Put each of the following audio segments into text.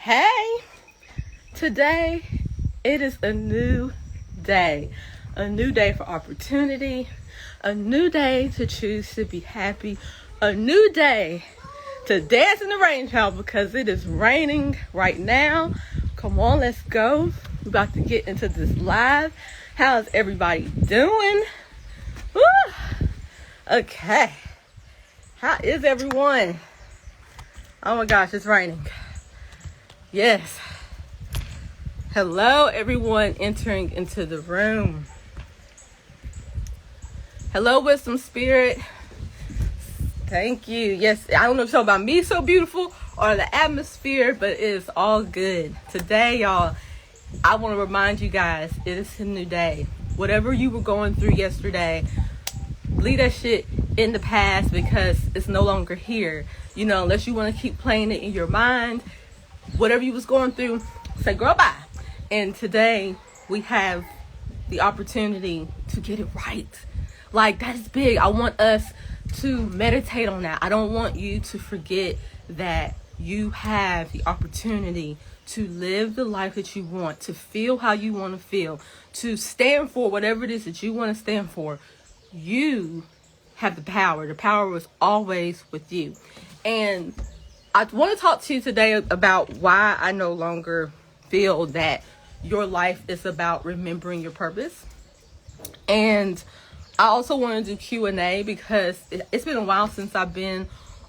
Hey, today it is a new day for opportunity, a new day to choose to be happy, a new day to dance in the rain, child, because it is raining right now. Come on, let's go. We're about to get into this live. How's everybody doing? Woo! Okay. How is everyone? Oh my gosh, it's raining. Yes. Hello, everyone entering into the room. Hello, Wisdom Spirit. Thank you. Yes, I don't know if it's about me so beautiful or the atmosphere, but it is all good. Today, y'all, I want to remind you guys, it is a new day. Whatever you were going through yesterday, leave that shit in the past because it's no longer here. You know, unless you want to keep playing it in your mind, whatever you was going through, say, girl, bye. And today, we have the opportunity to get it right. Like, that is big. I want us to meditate on that. I don't want you to forget that you have the opportunity to live the life that you want, to feel how you want to feel, to stand for whatever it is that you want to stand for. You have the power. The power is always with you. And I want to talk to you today about why I no longer feel that your life is about remembering your purpose. And I also want to do Q&A because it's been a while since I've been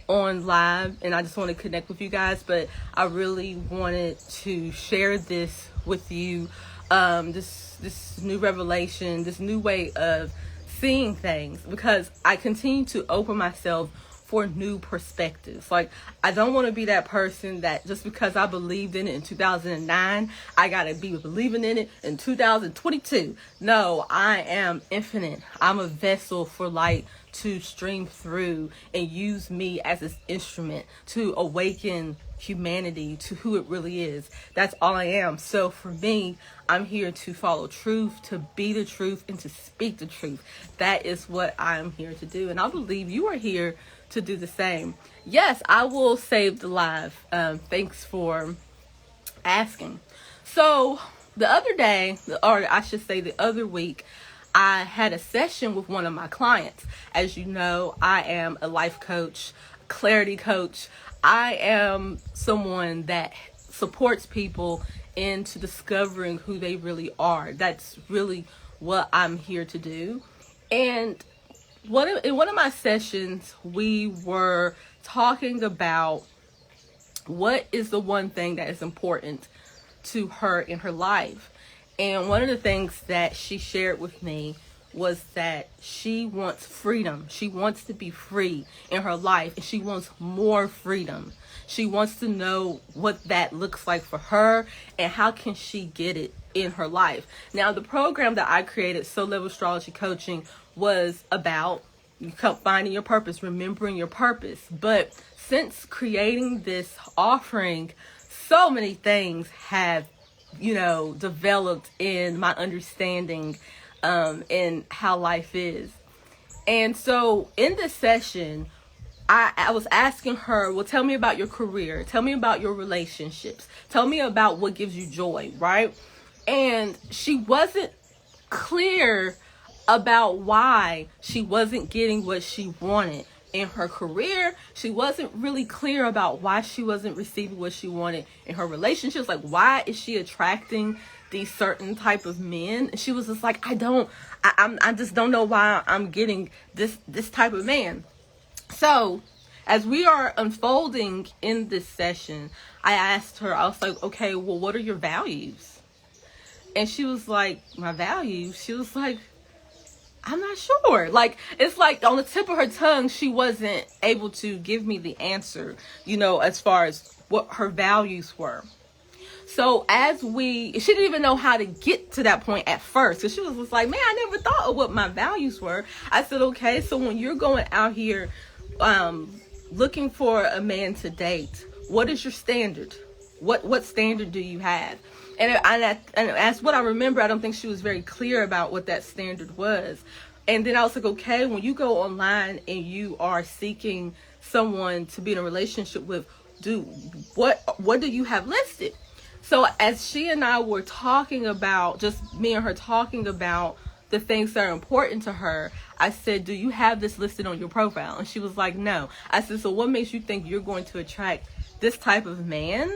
on live and I just want to connect with you guys, but I really wanted to share this with you, this new revelation, this new way of seeing things, because I continue to open myself for new perspectives. Like, I don't want to be that person that just because I believed in it in 2009, I gotta be believing in it in 2022. No, I am infinite. I'm a vessel for light to stream through and use me as this instrument to awaken humanity to who it really is. That's all I am. So for me, I'm here to follow truth, to be the truth, and to speak the truth. That is what I'm here to do. And I believe you are here to do the same. Yes, I will save the live. Thanks for asking. So the other day, or I should say the other week, I had a session with one of my clients. As you know, I am a life coach, clarity coach. I am someone that supports people into discovering who they really are. That's really what I'm here to do. And in one of my sessions, we were talking about what is the one thing that is important to her in her life. And one of the things that she shared with me was that she wants freedom. She wants to be free in her life, and she wants more freedom. She wants to know what that looks like for her and how can she get it in her life. Now, the program that I created, Soul Level Astrology Coaching, was about finding your purpose, remembering your purpose. But since creating this offering, so many things have, developed in my understanding in how life is. And so in this session, I was asking her, well, tell me about your career. Tell me about your relationships. Tell me about what gives you joy, right? And she wasn't clear about why she wasn't getting what she wanted in her career. She wasn't really clear about why she wasn't receiving what she wanted in her relationships. Like, why is she attracting these certain type of men? And she was just like, I just don't know why I'm getting this type of man. So as we are unfolding in this session, I asked her, I was like, okay, well, what are your values? And she was like, my values? She was like, I'm not sure. Like, it's like on the tip of her tongue, she wasn't able to give me the answer, as far as what her values were. So she didn't even know how to get to that point at first. Because she was just like, man, I never thought of what my values were. I said, okay, so when you're going out here looking for a man to date, what is your standard? What standard do you have? And as what I remember, I don't think she was very clear about what that standard was. And then I was like, okay, when you go online and you are seeking someone to be in a relationship with, what do you have listed? So as she and I were talking about, just me and her talking about the things that are important to her, I said, do you have this listed on your profile? And she was like, no. I said, so what makes you think you're going to attract this type of man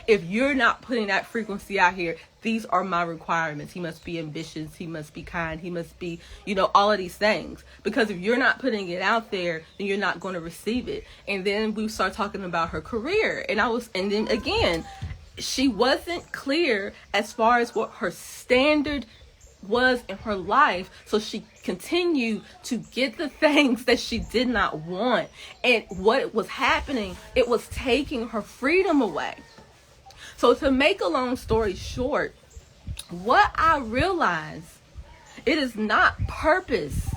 if you're not putting that frequency out here? These are my requirements. He must be ambitious. He must be kind. He must be, all of these things. Because if you're not putting it out there, then you're not going to receive it. And then we start talking about her career. And then again, she wasn't clear as far as what her standard was in her life, so she continued to get the things that she did not want. And what was happening, it was taking her freedom away. So to make a long story short, what I realized, it is not purpose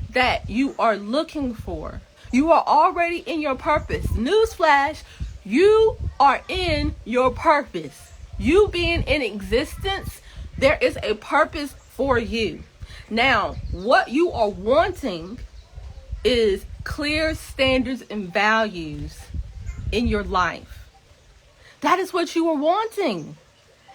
that you are looking for. You are already in your purpose. Newsflash, you are in your purpose. You being in existence, there is a purpose for you. Now, what you are wanting is clear standards and values in your life. That is what you are wanting.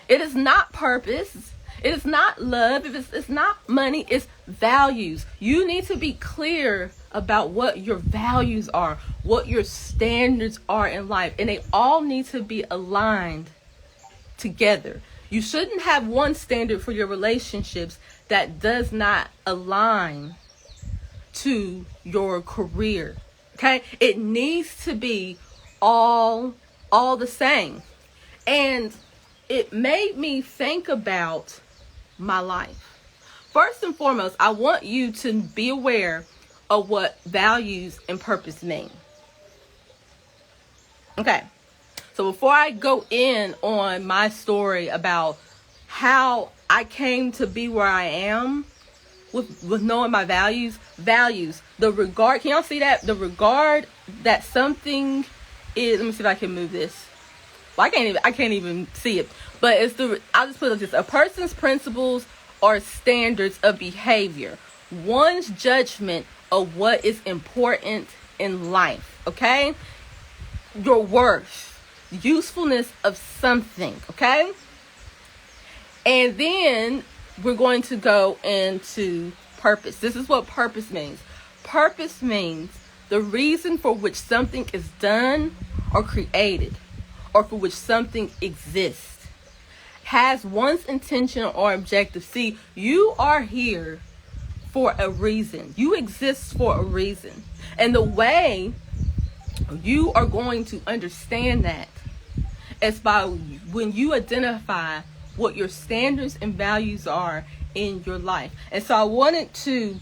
It is not purpose. It is not love. It's not money. It's values. You need to be clear about what your values are, what your standards are in life. And they all need to be aligned together. You shouldn't have one standard for your relationships that does not align to your career. Okay? It needs to be all the same. And it made me think about my life. First and foremost, I want you to be aware of what values and purpose mean. Okay. So before I go in on my story about how I came to be where I am with knowing my values, the regard, can y'all see that? The regard that something is, let me see if I can move this. Well, I can't even see it. But I'll just put it like this: a person's principles or standards of behavior, one's judgment of what is important in life, okay? Your worth. Usefulness of something, okay? And then we're going to go into purpose. This is what purpose means. Purpose means the reason for which something is done or created, or for which something exists, has one's intention or objective. See, you are here for a reason. You exist for a reason. And the way you are going to understand that is by when you identify what your standards and values are in your life. And so I wanted to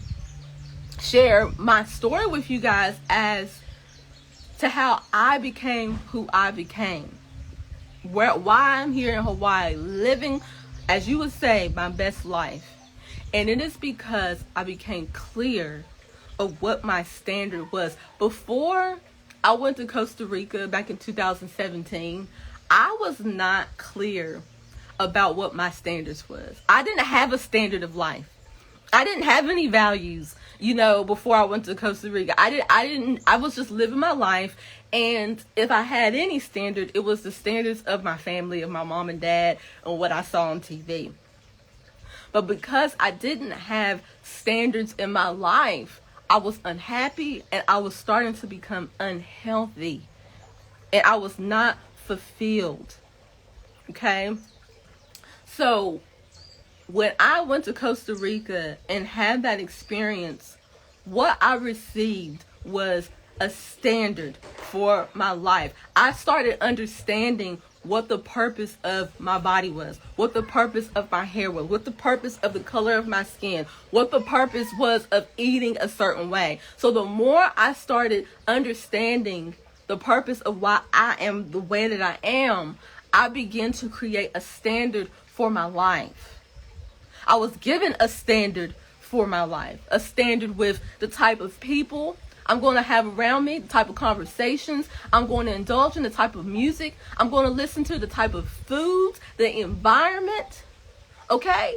share my story with you guys as to how I became who I became. Why I'm here in Hawaii, living, as you would say, my best life. And it is because I became clear of what my standard was. Before I went to Costa Rica back in 2017, I was not clear about what my standards was. I didn't have a standard of life. I didn't have any values, before I went to Costa Rica. I was just living my life. And if I had any standard, it was the standards of my family, of my mom and dad, and what I saw on TV. But because I didn't have standards in my life, I was unhappy and I was starting to become unhealthy. And I was not fulfilled. Okay? So when I went to Costa Rica and had that experience, what I received was a standard for my life. I started understanding what the purpose of my body was, what the purpose of my hair was, what the purpose of the color of my skin, what the purpose was of eating a certain way. So the more I started understanding the purpose of why I am the way that I am, I began to create a standard for my life. I was given a standard for my life, a standard with the type of people I'm going to have around me, the type of conversations I'm going to indulge in, the type of music I'm going to listen to, the type of foods, the environment, okay?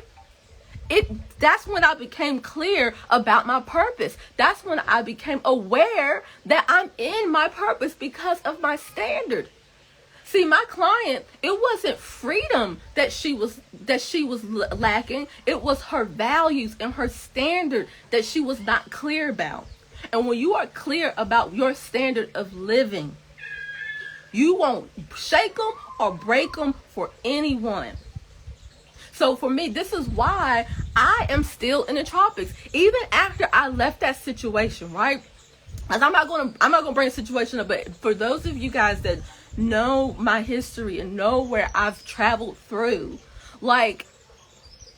That's when I became clear about my purpose. That's when I became aware that I'm in my purpose because of my standard. See, my client, it wasn't freedom that she was lacking. It was her values and her standard that she was not clear about. And when you are clear about your standard of living, you won't shake them or break them for anyone. So for me, this is why I am still in the tropics, even after I left that situation, right? As I'm not gonna bring a situation up, but for those of you guys that know my history and know where I've traveled through, like,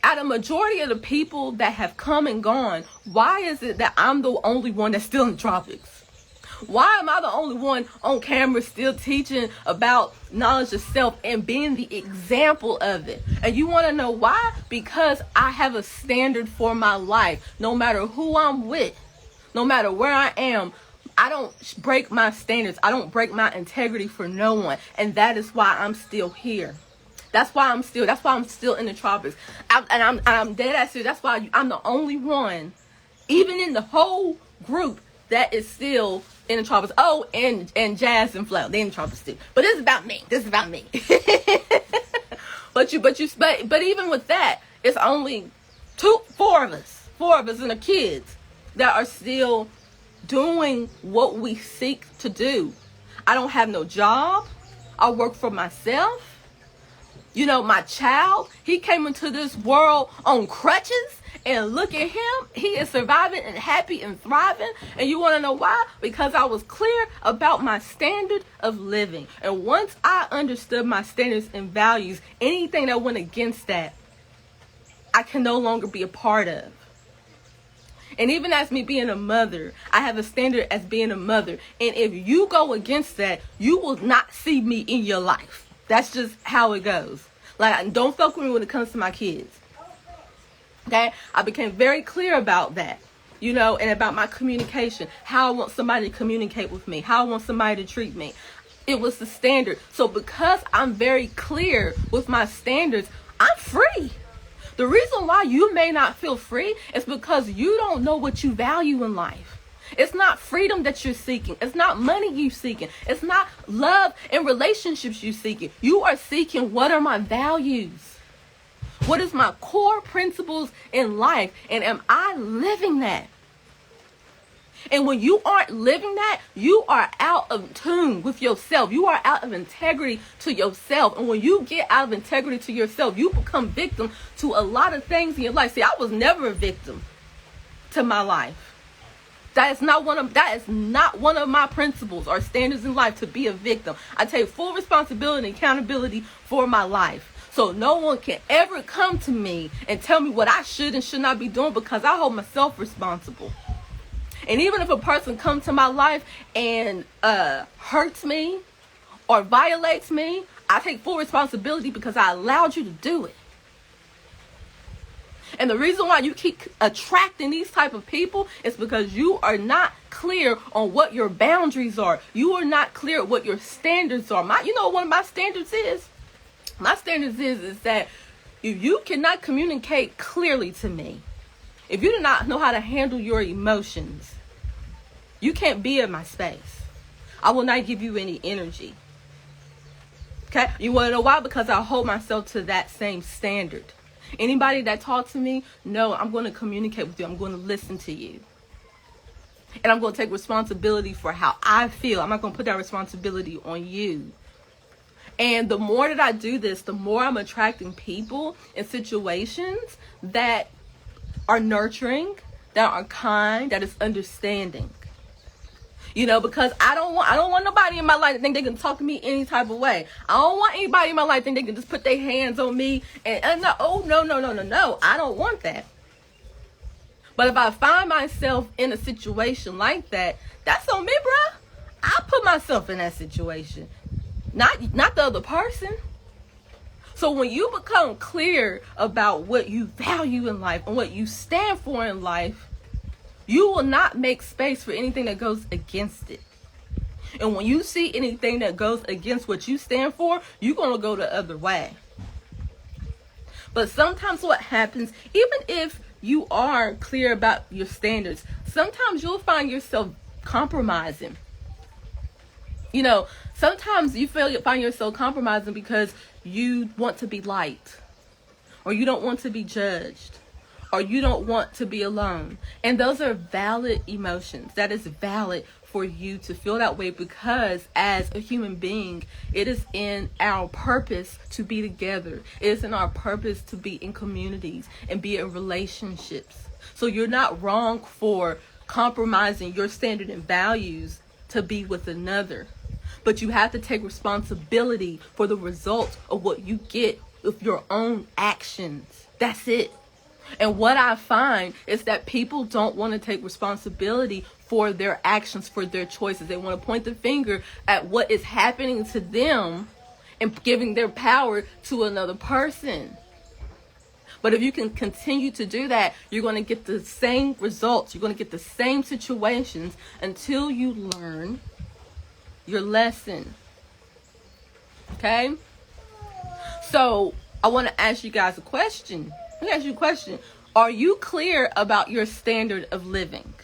out of majority of the people that have come and gone, why is it that I'm the only one that's still in the tropics? Why am I the only one on camera still teaching about knowledge of self and being the example of it? And you want to know why? Because I have a standard for my life. No matter who I'm with, no matter where I am, I don't break my standards. I don't break my integrity for no one. And that is why I'm still here. That's why I'm still in the tropics. I'm dead ass serious. That's why I'm the only one, even in the whole group, that is still in the tropics. Oh, and Jazz and Flo, they in the tropics too. But this is about me. But even with that, it's only four of us and the kids that are still doing what we seek to do. I don't have no job. I work for myself. You know, my child, he came into this world on crutches, and look at him. He is surviving and happy and thriving. And you want to know why? Because I was clear about my standard of living. And once I understood my standards and values, anything that went against that, I can no longer be a part of. And even as me being a mother, I have a standard as being a mother. And if you go against that, you will not see me in your life. That's just how it goes. Like, don't fuck with me when it comes to my kids. Okay? I became very clear about that, you know, and about my communication, how I want somebody to communicate with me, how I want somebody to treat me. It was the standard. So because I'm very clear with my standards, I'm free. The reason why you may not feel free is because you don't know what you value in life. It's not freedom that you're seeking. It's not money you're seeking. It's not love and relationships you're seeking. You are seeking, what are my values? What is my core principles in life? And am I living that? And when you aren't living that, you are out of tune with yourself. You are out of integrity to yourself. And when you get out of integrity to yourself, you become victim to a lot of things in your life. See, I was never a victim to my life. That is not one of my principles or standards in life, to be a victim. I take full responsibility and accountability for my life. So no one can ever come to me and tell me what I should and should not be doing, because I hold myself responsible. And even if a person comes to my life and hurts me or violates me, I take full responsibility because I allowed you to do it. And the reason why you keep attracting these type of people is because you are not clear on what your boundaries are. You are not clear what your standards are. You know what one of my standards is? My standards is that if you cannot communicate clearly to me, if you do not know how to handle your emotions, you can't be in my space. I will not give you any energy. Okay? You want to know why? Because I hold myself to that same standard. Anybody that talks to me, no, I'm going to communicate with you. I'm going to listen to you. And I'm going to take responsibility for how I feel. I'm not going to put that responsibility on you. And the more that I do this, the more I'm attracting people and situations that are nurturing, that are kind, that is understanding. You know, because I don't want nobody in my life to think they can talk to me any type of way. I don't want anybody in my life to think they can just put their hands on me and no. I don't want that. But if I find myself in a situation like that, that's on me, bruh. I put myself in that situation, not the other person. So when you become clear about what you value in life and what you stand for in life, you will not make space for anything that goes against it. And when you see anything that goes against what you stand for, you're going to go the other way. But sometimes what happens, even if you are clear about your standards, sometimes you'll find yourself compromising. You know, sometimes you find yourself compromising because you want to be liked, or you don't want to be judged, or you don't want to be alone. And those are valid emotions. That is valid for you to feel that way, because as a human being, it is in our purpose to be together. It is in our purpose to be in communities and be in relationships. So you're not wrong for compromising your standard and values to be with another. But you have to take responsibility for the results of what you get with your own actions. That's it. And what I find is that people don't want to take responsibility for their actions, for their choices. They want to point the finger at what is happening to them and giving their power to another person. But if you can continue to do that, you're going to get the same results. You're going to get the same situations until you learn your lesson. Okay? So I want to ask you guys a question. Let me ask you a question. Are you clear about your standard of living?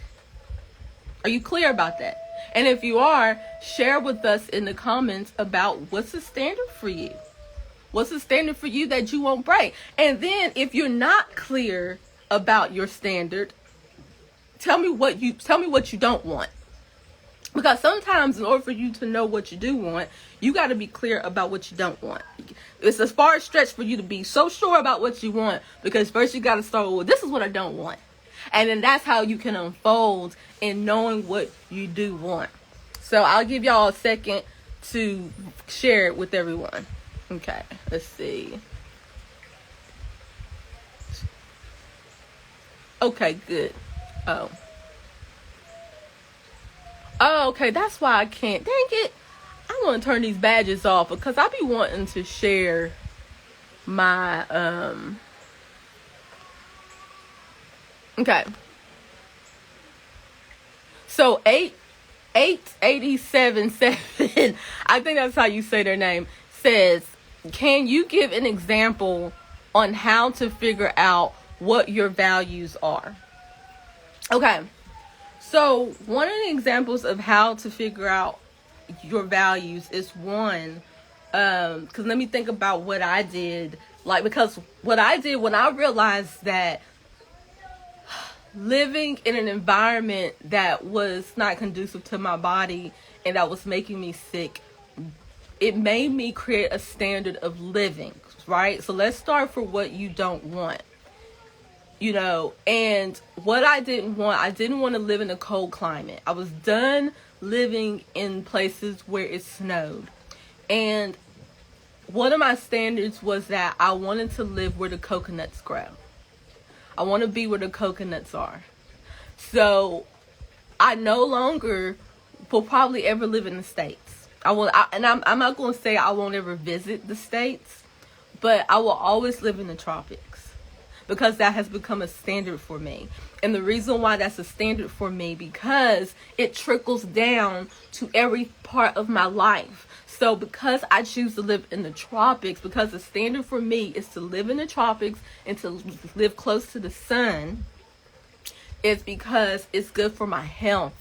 Are you clear about that? And if you are, share with us in the comments about what's the standard for you. What's the standard for you that you won't break? And then if you're not clear about your standard, tell me what you don't want. Because sometimes in order for you to know what you do want, you got to be clear about what you don't want. It's as far a stretch for you to be so sure about what you want, because first you got to start with, this is what I don't want. And then that's how you can unfold in knowing what you do want. So I'll give y'all a second to share it with everyone. Okay, let's see. Okay, good. Oh, okay, that's why I can't. Dang it. I want to turn these badges off because I be wanting to share my, okay. So 8877, I think that's how you say their name, says, can you give an example on how to figure out what your values are? Okay. So one of the examples of how to figure out your values is one, because let me think about what I did. Because what I did when I realized that living in an environment that was not conducive to my body and that was making me sick, it made me create a standard of living, right? So let's start for what you don't want. You know, and what I didn't want to live in a cold climate. I was done living in places where it snowed. And one of my standards was that I wanted to live where the coconuts grow. I want to be where the coconuts are. So I no longer will probably ever live in the States. I'm not going to say I won't ever visit the States, but I will always live in the tropics. Because that has become a standard for me. And the reason why that's a standard for me, because it trickles down to every part of my life. So because I choose to live in the tropics, because the standard for me is to live in the tropics and to live close to the sun, it's because it's good for my health.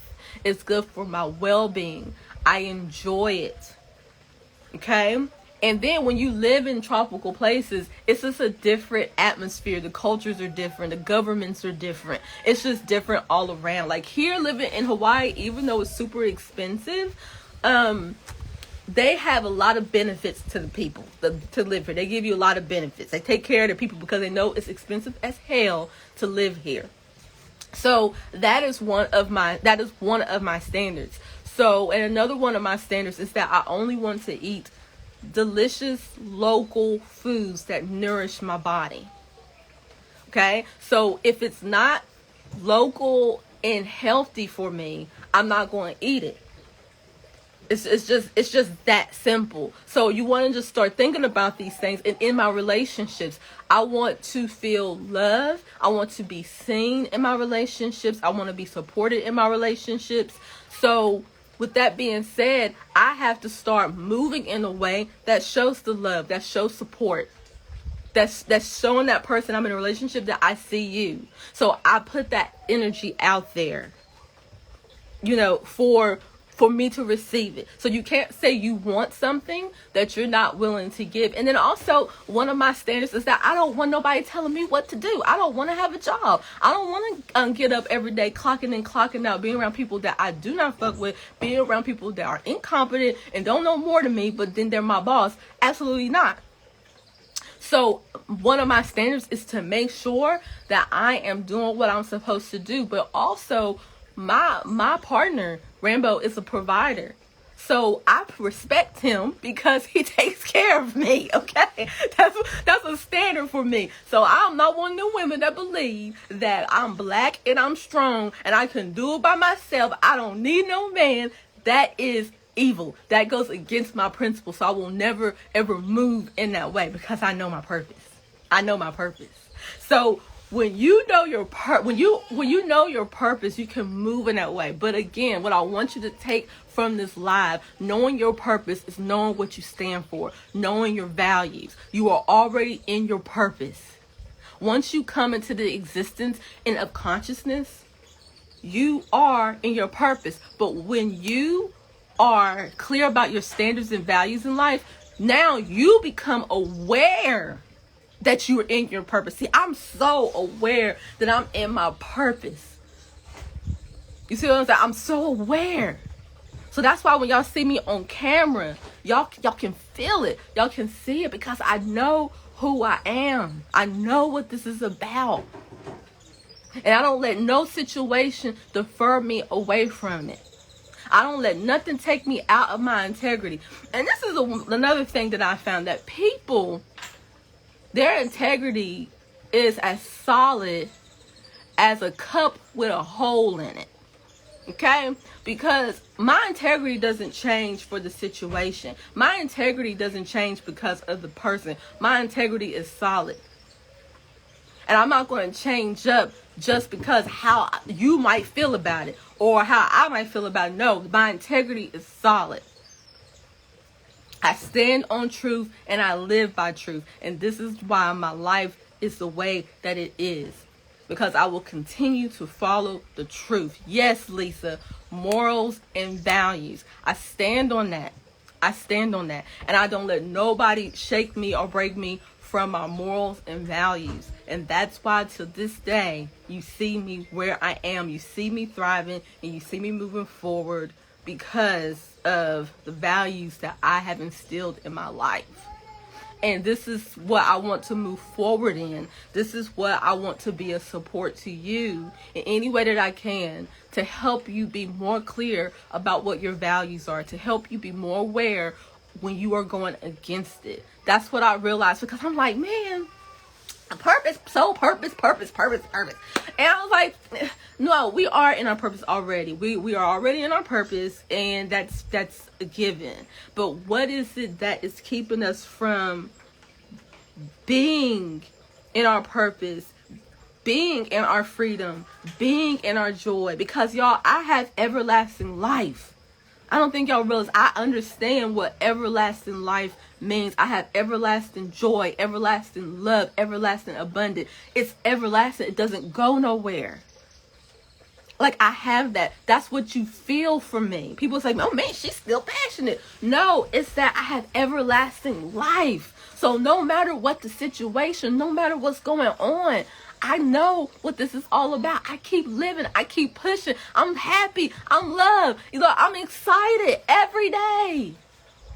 It's good for my well-being. I enjoy it. Okay? And then when you live in tropical places, it's just a different atmosphere. The cultures are different. The governments are different. It's just different all around. Like here living in Hawaii, even though it's super expensive, they have a lot of benefits to the people to live here. They give you a lot of benefits. They take care of the people because they know it's expensive as hell to live here. So that is one of my standards. So, and another one of my standards is that I only want to eat delicious local foods that nourish my body. Okay, so if it's not local and healthy for me, I'm not going to eat it. It's just that simple. So you want to just start thinking about these things. And in my relationships, I want to feel love. I want to be seen in my relationships. I want to be supported in my relationships. So with that being said, I have to start moving in a way that shows the love, that shows support. that's showing that person I'm in a relationship that I see you. So I put that energy out there, for me to receive it. So you can't say you want something that you're not willing to give. And then also, one of my standards is that I don't want nobody telling me what to do. I don't want to have a job. I don't want to get up every day, clocking in, clocking out, being around people that I do not fuck with, being around people that are incompetent and don't know more than me, but then they're my boss. Absolutely not. So one of my standards is to make sure that I am doing what I'm supposed to do, but also my partner, Rambo, is a provider. So I respect him because he takes care of me, okay? That's a standard for me. So I'm not one of the women that believe that I'm black and I'm strong and I can do it by myself. I don't need no man. That is evil. That goes against my principles. So I will never, ever move in that way because I know my purpose. I know my purpose. So when you know your when you know your purpose, you can move in that way. But again, what I want you to take from this live, knowing your purpose is knowing what you stand for, knowing your values. You are already in your purpose. Once you come into the existence and of consciousness, you are in your purpose. But when you are clear about your standards and values in life, now you become aware that you're in your purpose. See, I'm so aware that I'm in my purpose. You see what I'm saying? I'm so aware. So that's why when y'all see me on camera, y'all can feel it. Y'all can see it because I know who I am. I know what this is about. And I don't let no situation defer me away from it. I don't let nothing take me out of my integrity. And this is another thing that I found, that people, their integrity is as solid as a cup with a hole in it. Okay? Because my integrity doesn't change for the situation. My integrity doesn't change because of the person. My integrity is solid. And I'm not going to change up just because how you might feel about it or how I might feel about it. No, my integrity is solid. I stand on truth and I live by truth. And this is why my life is the way that it is. Because I will continue to follow the truth. Yes, Lisa, morals and values. I stand on that. I stand on that. And I don't let nobody shake me or break me from my morals and values. And that's why to this day, you see me where I am. You see me thriving and you see me moving forward because of the values that I have instilled in my life. And this is what I want to move forward in. This is what I want to be a support to you in any way that I can, to help you be more clear about what your values are, to help you be more aware when you are going against it. That's what I realized, because I'm like, man, purpose. And I was like, no, we are in our purpose already. We are already in our purpose, and that's a given. But what is it that is keeping us from being in our purpose, being in our freedom, being in our joy? Because y'all, I have everlasting life. I don't think y'all realize I understand what everlasting life means. I have everlasting joy, everlasting love, everlasting abundance. It's everlasting. It doesn't go nowhere. Like, I have that. That's what you feel from me. People say, oh man, she's still passionate. No, it's that I have everlasting life. So no matter what the situation, no matter what's going on, I know what this is all about. I keep living. I keep pushing. I'm happy. I'm loved. I'm excited every day.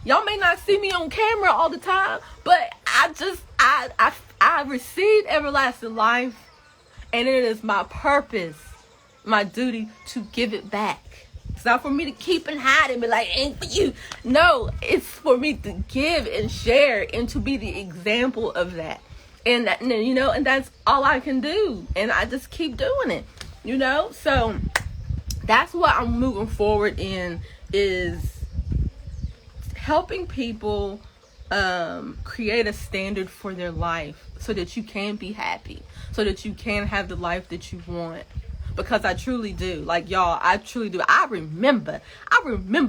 Y'all may not see me on camera all the time, but I received everlasting life, and it is my purpose, my duty to give it back. It's not for me to keep and hide and be like, ain't for you. No, it's for me to give and share and to be the example of that. And that's all I can do. And I just keep doing it, So that's what I'm moving forward in, is helping people create a standard for their life so that you can be happy, so that you can have the life that you want. because I truly do. Like, y'all, I truly do. I remember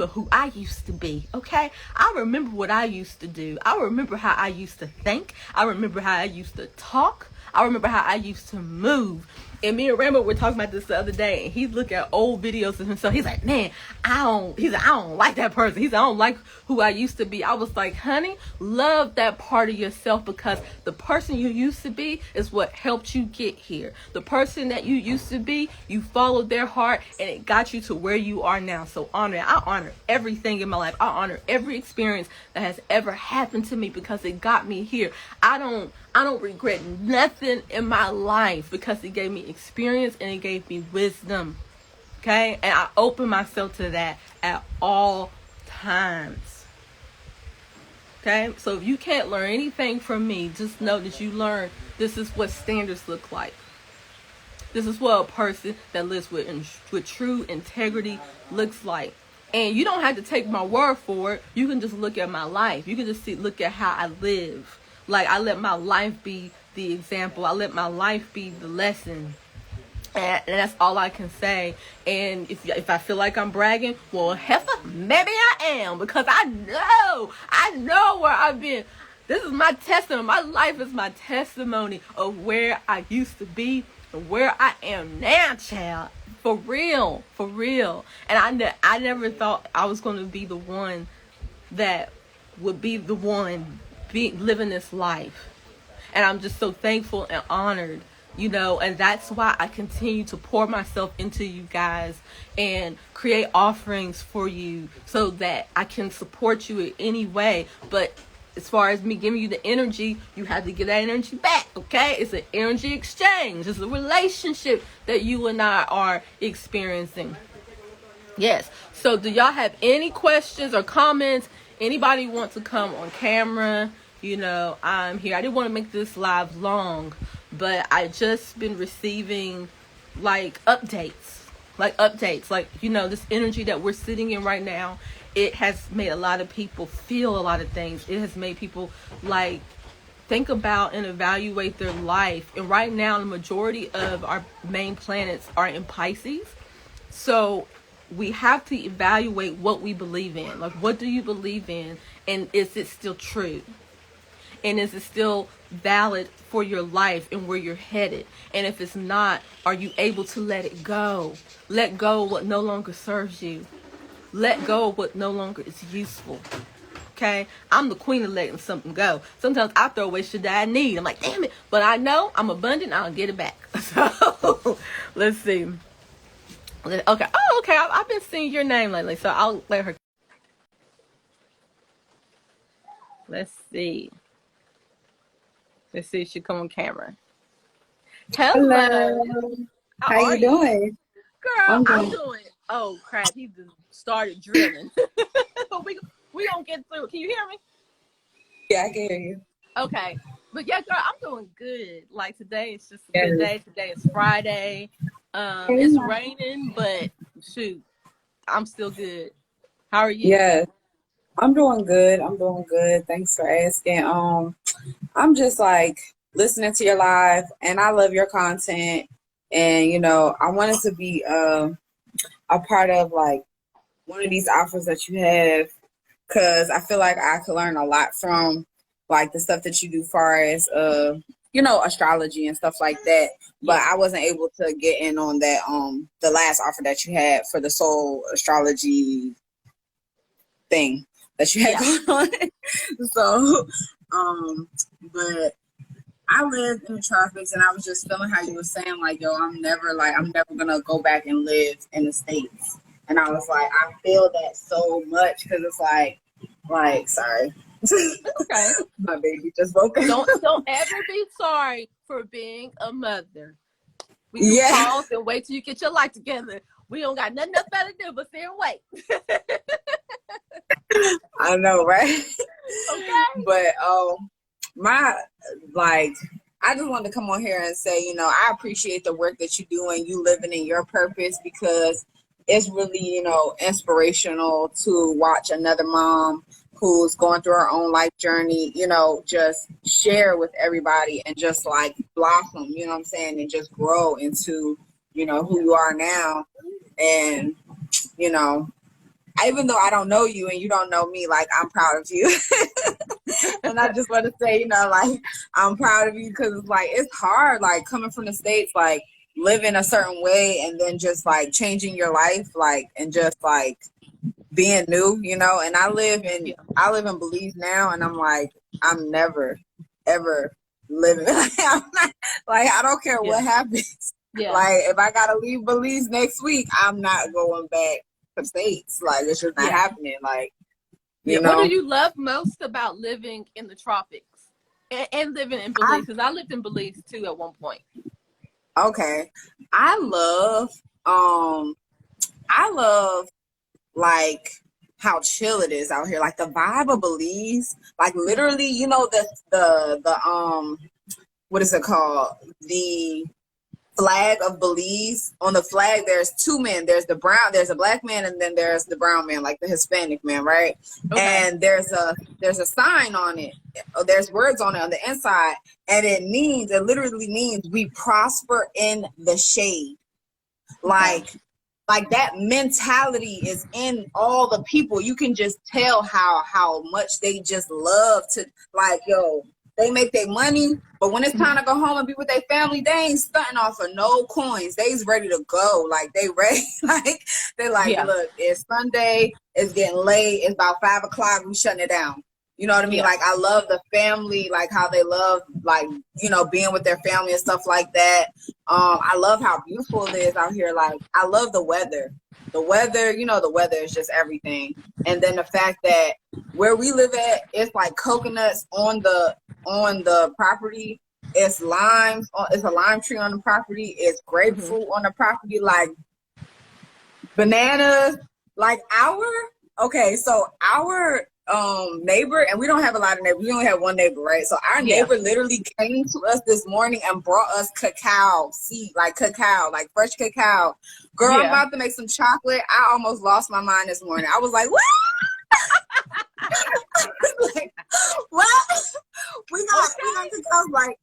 who I used to be, okay? I remember what I used to do. I remember how I used to think. I remember how I used to talk. I remember how I used to move. And me and Rambo were talking about this the other day, and he's looking at old videos of himself. He's like, man, I don't like that person. He's like, I don't like who I used to be. I was like, honey, love that part of yourself, because the person you used to be is what helped you get here. The person that you used to be, you followed their heart, and it got you to where you are now. So honor it. I honor everything in my life. I honor every experience that has ever happened to me, because it got me here. I don't regret nothing in my life, because it gave me experience and it gave me wisdom. Okay? And I open myself to that at all times. Okay? So if you can't learn anything from me, just know that you learn this is what standards look like. This is what a person that lives with true integrity looks like. And you don't have to take my word for it. You can just look at my life. You can just look at how I live. Like, I let my life be the example. I let my life be the lesson. And that's all I can say. And if I feel like I'm bragging, well, heifer, maybe I am. Because I know where I've been. This is my testimony. My life is my testimony of where I used to be and where I am now, child. For real. And I never thought I was going to be the one that would be the one living this life. And I'm just so thankful and honored, and that's why I continue to pour myself into you guys and create offerings for you, so that I can support you in any way. But as far as me giving you the energy, you have to get that energy back, okay? It's an energy exchange. It's a relationship that you and I are experiencing. Yes. So do y'all have any questions or comments? Anybody want to come on camera? I'm here. I didn't want to make this live long, but I just been receiving updates. This energy that we're sitting in right now, it has made a lot of people feel a lot of things. It has made people think about and evaluate their life. And right now, the majority of our main planets are in Pisces. So we have to evaluate what we believe in. Like, what do you believe in? And is it still true? And is it still valid for your life and where you're headed? And if it's not, are you able to let it go? Let go of what no longer serves you. Let go of what no longer is useful. Okay? I'm the queen of letting something go. Sometimes I throw away shit that I need. I'm like, damn it. But I know I'm abundant. I'll get it back. So, let's see. Okay. Oh, okay. I've been seeing your name lately, so I'll let her. Let's see. Let's see if she come on camera. Hello. How you doing? Girl, I'm doing. Oh crap! He just started drilling. But we gonna get through. Can you hear me? Yeah, I can hear you. Okay, but yeah, girl, I'm doing good. Like, today is just a good day. Today is Friday. It's raining, but shoot, I'm still good. How are you? Yeah, I'm doing good. Thanks for asking. I'm just listening to your live, and I love your content. And I wanted to be a part of one of these offers that you have, because I feel like I could learn a lot from the stuff that you do, far as astrology and stuff like that. But I wasn't able to get in on that the last offer that you had for the soul astrology thing that you had going on. So but I lived in the tropics, and I was just feeling how you were saying, I'm never gonna go back and live in the States. And I was like, I feel that so much, because it's sorry. Okay. My baby just woke up. Don't ever be sorry for being a mother. We can pause and wait till you get your life together. We don't got nothing else better to do but sit and wait. I know, right? Okay. But I just wanted to come on here and say, I appreciate the work that you do and you living in your purpose, because it's really, inspirational to watch another mom who's going through her own life journey, just share with everybody and just blossom, you know what I'm saying, and just grow into who you are now. And, you know, even though I don't know you and you don't know me, like, I'm proud of you. And I just want to say, like, I'm proud of you because it's like, it's hard, like, coming from the States, like, living a certain way and then just, like, changing your life, like, and just, like, being new, and I live in Belize now, and I'm like, I'm never, ever living. I'm not, like, I don't care what happens. Like, if I gotta leave Belize next week, I'm not going back to States. Like, it's just not happening. Like, you know. What do you love most about living in the tropics and living in Belize? Because I lived in Belize too at one point. Okay, I love like how chill it is out here. Like the vibe of Belize, like literally, the what is it called? The flag of Belize. On the flag, there's two men. There's a black man, and then there's the brown man, like the Hispanic man, right? Okay. And there's a sign on it. There's words on it on the inside, and it literally means we prosper in the shade. Like that mentality is in all the people. You can just tell how much they just love to, like, they make their money, but when it's time to go home and be with their family, they ain't stunting off of no coins. They's ready to go. Like, they ready. Like, they like, look, it's Sunday, it's getting late, it's about 5 o'clock, we shutting it down. You know what I mean? Like, I love the family, like how they love, like, being with their family and stuff like that. I love how beautiful it is out here. Like, I love the weather. The weather, the weather is just everything. And then the fact that where we live at, it's like coconuts on the property. It's limes. It's a lime tree on the property. It's grapefruit on the property. Like, bananas. Like, our neighbor, and we don't have a lot of neighbors. We only have one neighbor, right? So our neighbor literally came to us this morning and brought us cacao seed, like fresh cacao. Girl, I'm about to make some chocolate. I almost lost my mind this morning. I was like, what? Like, what? We got cacao.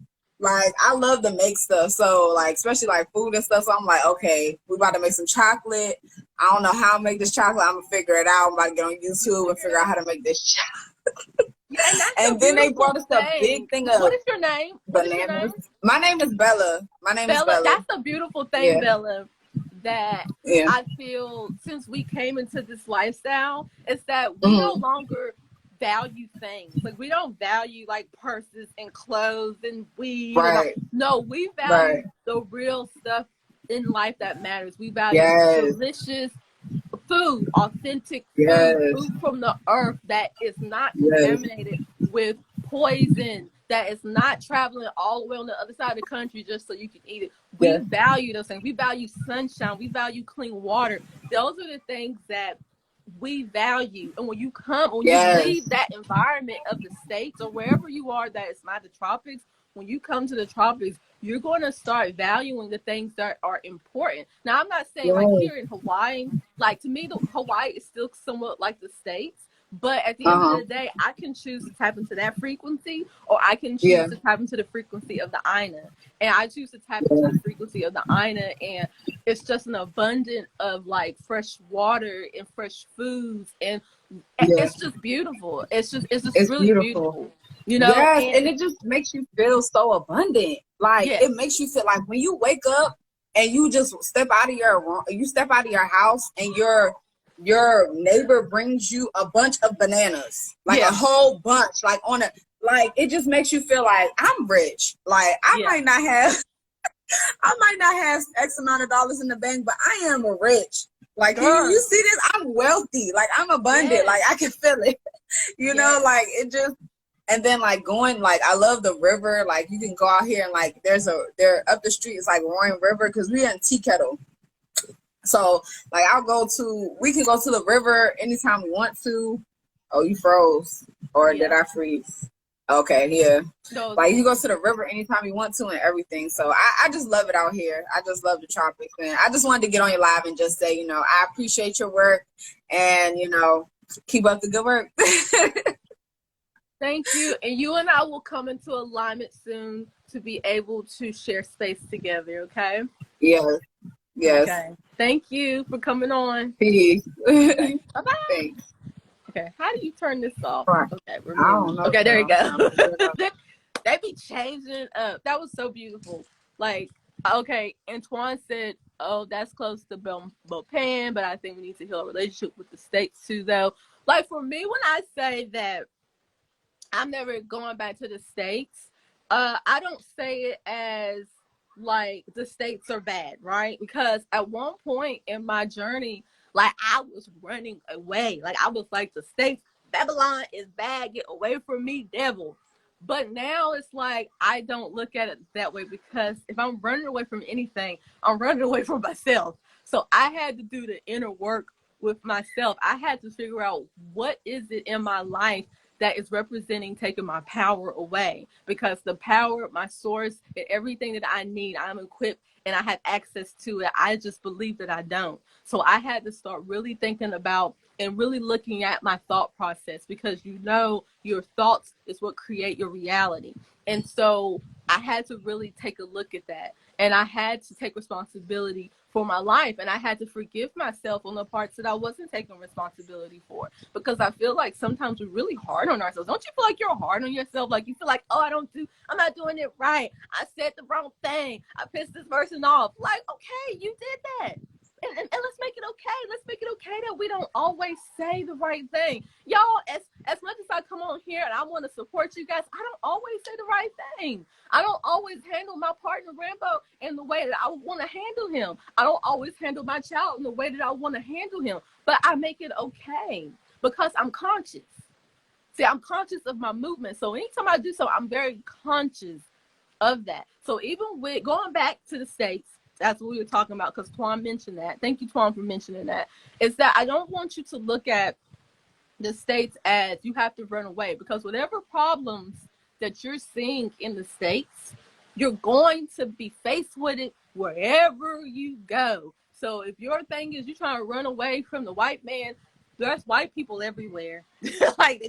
Like, I love to make stuff. So, like, especially like food and stuff. So I'm like, okay, we about to make some chocolate. I don't know how to make this chocolate. I'm gonna figure it out. I'm about to get on YouTube and figure out how to make this chocolate. And then they brought us a big thing of, what is your name? Bananas. My name is Bella. Is Bella. That's the beautiful thing, Bella, that I feel since we came into this lifestyle is that we no longer value things. Like, we don't value like purses and clothes and weed. Right. No, we value the real stuff in life that matters. We value delicious food, authentic food from the earth that is not contaminated with poison, that is not traveling all the way on the other side of the country just so you can eat it. We value those things. We value sunshine. We value clean water. Those are the things that we value. And when you leave that environment of the States or wherever you are that is not the tropics, when you come to the tropics, you're going to start valuing the things that are important. Now, I'm not saying like here in Hawaii, like, to me, Hawaii is still somewhat like the States, but at the end of the day, I can choose to tap into that frequency, or I can choose to tap into the frequency of the Aina. And I choose to tap into the frequency of the Aina, and it's just an abundance of like fresh water and fresh foods, and it's just beautiful. It's really beautiful. And it just makes you feel so abundant. Like, it makes you feel like when you wake up and you just step out of your house and your neighbor brings you a bunch of bananas, like a whole bunch, like it just makes you feel like I'm rich. Like, I might not have X amount of dollars in the bank, but I am rich. Like, you see this? I'm wealthy. Like, I'm abundant. Like, I can feel it. Like, it just. And then, like, going, like, I love the river. Like, you can go out here and, like, there up the street, it's like Roaring River, because we're in Tea Kettle. So, like, we can go to the river anytime we want to. Oh, you froze. Or did I freeze? Okay, yeah. No, like, you go to the river anytime you want to and everything. So, I just love it out here. I just love the tropics. And I just wanted to get on your live and just say, I appreciate your work. And, keep up the good work. Thank you. And you and I will come into alignment soon to be able to share space together, okay? Yeah. Yes. Okay. Thank you for coming on. Peace. Okay. Bye-bye. Thanks. Okay. How do you turn this off? Right. Okay. I Remove. don't know, Okay. There you girl. go. I'll figure it out. They be changing up. That was so beautiful. Like, okay. Antoine said, oh, that's close to Bopan, but I think we need to heal a relationship with the states too, though. Like, for me, when I say that I'm never going back to the States. I don't say it as like the States are bad, right? Because at one point in my journey, like I was running away. Like I was like, the States, Babylon is bad. Get away from me, devil. But now it's like I don't look at it that way, because if I'm running away from anything, I'm running away from myself. So I had to do the inner work with myself. I had to figure out, what is it in my life that is representing taking my power away, because the power, my source, and everything that I need, I'm equipped and I have access to it. I just believe that I don't. So I had to start really thinking about and really looking at my thought process, because your thoughts is what create your reality. And so I had to really take a look at that, and I had to take responsibility for my life, and I had to forgive myself on the parts that I wasn't taking responsibility for, because I feel like sometimes we're really hard on ourselves. Don't you feel like you're hard on yourself? Like you feel like, oh, I'm not doing it right. I said the wrong thing. I pissed this person off. Like, okay, you did that. And let's make it okay. Let's make it okay that we don't always say the right thing. Y'all, as much as I come on here and I want to support you guys, I don't always say the right thing. I don't always handle my partner Rambo in the way that I want to handle him. I don't always handle my child in the way that I want to handle him. But I make it okay, because I'm conscious. See, I'm conscious of my movement. So anytime I do so, I'm very conscious of that. So even with going back to the States, that's what we were talking about, because Twan mentioned that. Thank you, Twan, for mentioning that. Is that I don't want you to look at the States as you have to run away, because whatever problems that you're seeing in the States, you're going to be faced with it wherever you go. So if your thing is you're trying to run away from the white man, there's white people everywhere. Like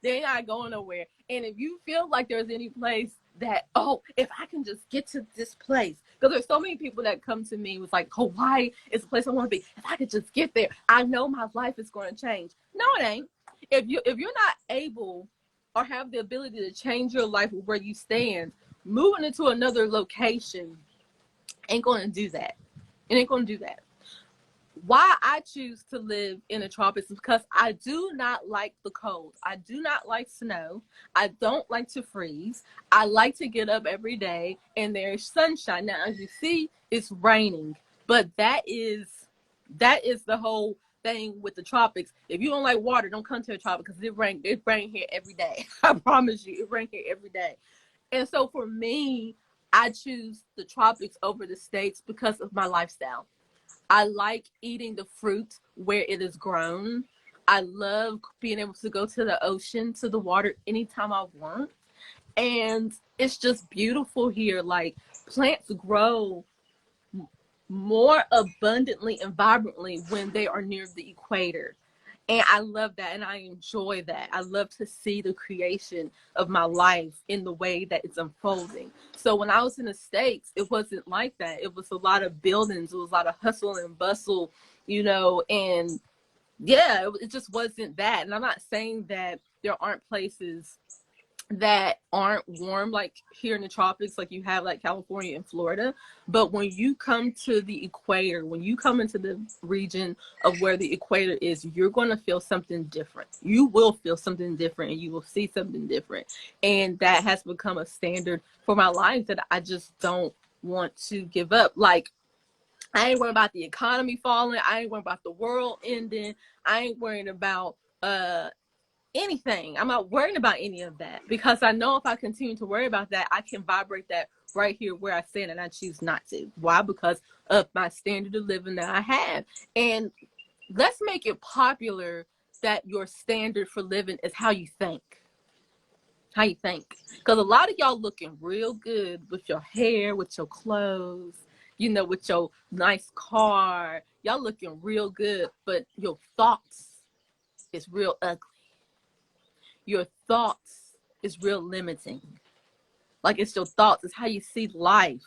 they're not going nowhere. And if you feel like there's any place that, oh, if I can just get to this place, because there's so many people that come to me with like, Hawaii is a place I want to be. If I could just get there, I know my life is going to change. No, it ain't. If you're not able or have the ability to change your life where you stand, moving into another location ain't going to do that. It ain't going to do that. Why I choose to live in the tropics is because I do not like the cold. I do not like snow. I don't like to freeze. I like to get up every day and there's sunshine. Now, as you see, it's raining, but that is the whole thing with the tropics. If you don't like water, don't come to the tropics, because it rain here every day. I promise you, it rain here every day. And so for me, I choose the tropics over the States because of my lifestyle. I like eating the fruit where it is grown. I love being able to go to the ocean, to the water anytime I want. And it's just beautiful here. Like plants grow more abundantly and vibrantly when they are near the equator. And I love that and I enjoy that. I love to see the creation of my life in the way that it's unfolding. So when I was in the States, it wasn't like that. It was a lot of buildings, it was a lot of hustle and bustle, and yeah, it just wasn't that. And I'm not saying that there aren't places that aren't warm like here in the tropics, like you have like California and Florida, but when you come to the equator, when you come into the region of where the equator is, you're going to feel something different. You will feel something different and you will see something different, and that has become a standard for my life that I just don't want to give up. Like I ain't worried about the economy falling, I ain't worried about the world ending, I ain't worried about anything. I'm not worrying about any of that, because I know if I continue to worry about that, I can vibrate that right here where I stand, and I choose not to. Why? Because of my standard of living that I have. And let's make it popular that your standard for living is how you think. How you think. Because a lot of y'all looking real good with your hair, with your clothes, with your nice car. Y'all looking real good, but your thoughts is real ugly. Your thoughts is real limiting. Like it's your thoughts, it's how you see life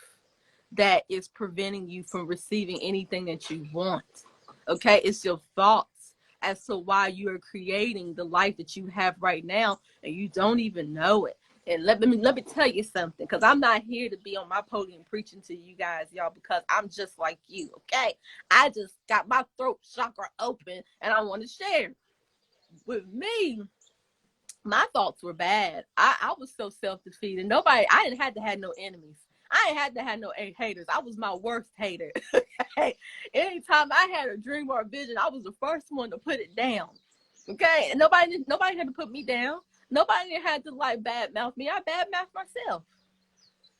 that is preventing you from receiving anything that you want. Okay, it's your thoughts as to why you are creating the life that you have right now, and you don't even know it. And let me tell you something, because I'm not here to be on my podium preaching to you guys, y'all, because I'm just like you. Okay, I just got my throat chakra open, and I want to share. With me, my thoughts were bad. I was so self-defeated. I didn't have to have no enemies. I ain't had to have no haters. I was my worst hater. Okay? Anytime I had a dream or a vision, I was the first one to put it down. Okay? And nobody had to put me down. Nobody had to like badmouth me. I badmouthed myself.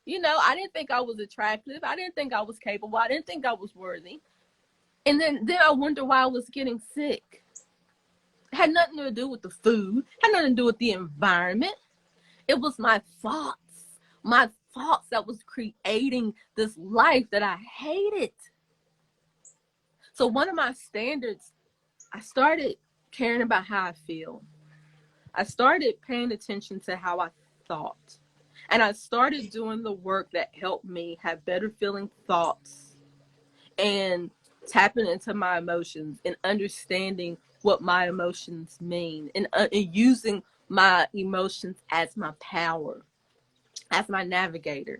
You know, I didn't think I was attractive. I didn't think I was capable. I didn't think I was worthy. And then I wonder why I was getting sick. It had nothing to do with the food. It had nothing to do with the environment. It was my thoughts. My thoughts that was creating this life that I hated. So one of my standards, I started caring about how I feel. I started paying attention to how I thought. And I started doing the work that helped me have better feeling thoughts and tapping into my emotions and understanding what my emotions mean, and using my emotions as my power, as my navigator,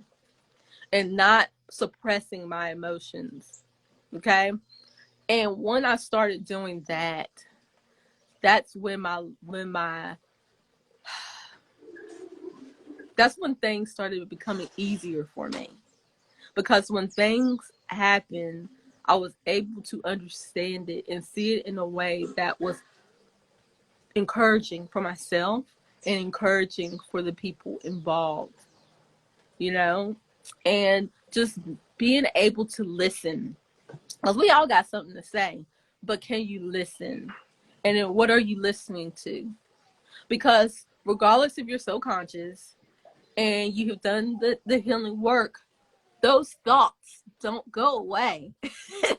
and not suppressing my emotions. Okay? And when I started doing that, that's when that's when things started becoming easier for me. Because when things happen, I was able to understand it and see it in a way that was encouraging for myself and encouraging for the people involved, you know, and just being able to listen. Because we all got something to say, but can you listen? And then what are you listening to? Because regardless if you're so conscious and you have done the healing work, those thoughts don't go away.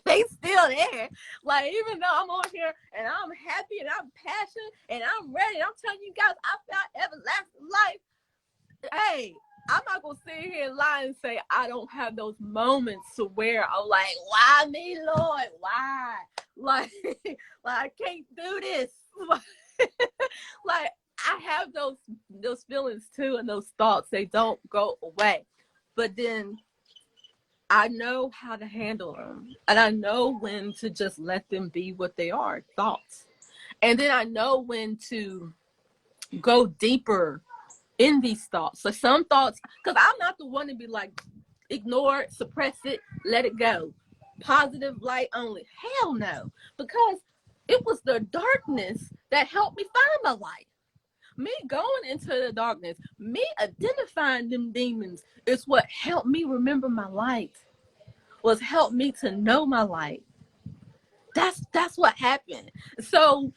They still there. Like, even though I'm on here and I'm happy and I'm passionate and I'm ready, and I'm telling you guys I found everlasting life. Hey, I'm not gonna sit here and lie and say I don't have those moments to where I'm like, why me, Lord? Why? Like, like I can't do this. Like, I have those feelings too, and those thoughts, they don't go away. But then I know how to handle them, and I know when to just let them be what they are, thoughts. And then I know when to go deeper in these thoughts. So some thoughts, because I'm not the one to be like, ignore it, suppress it, let it go. Positive light only. Hell no. Because it was the darkness that helped me find my light. Me going into the darkness, me identifying them demons is what helped me remember my light. Was help me to know my light. That's what happened. So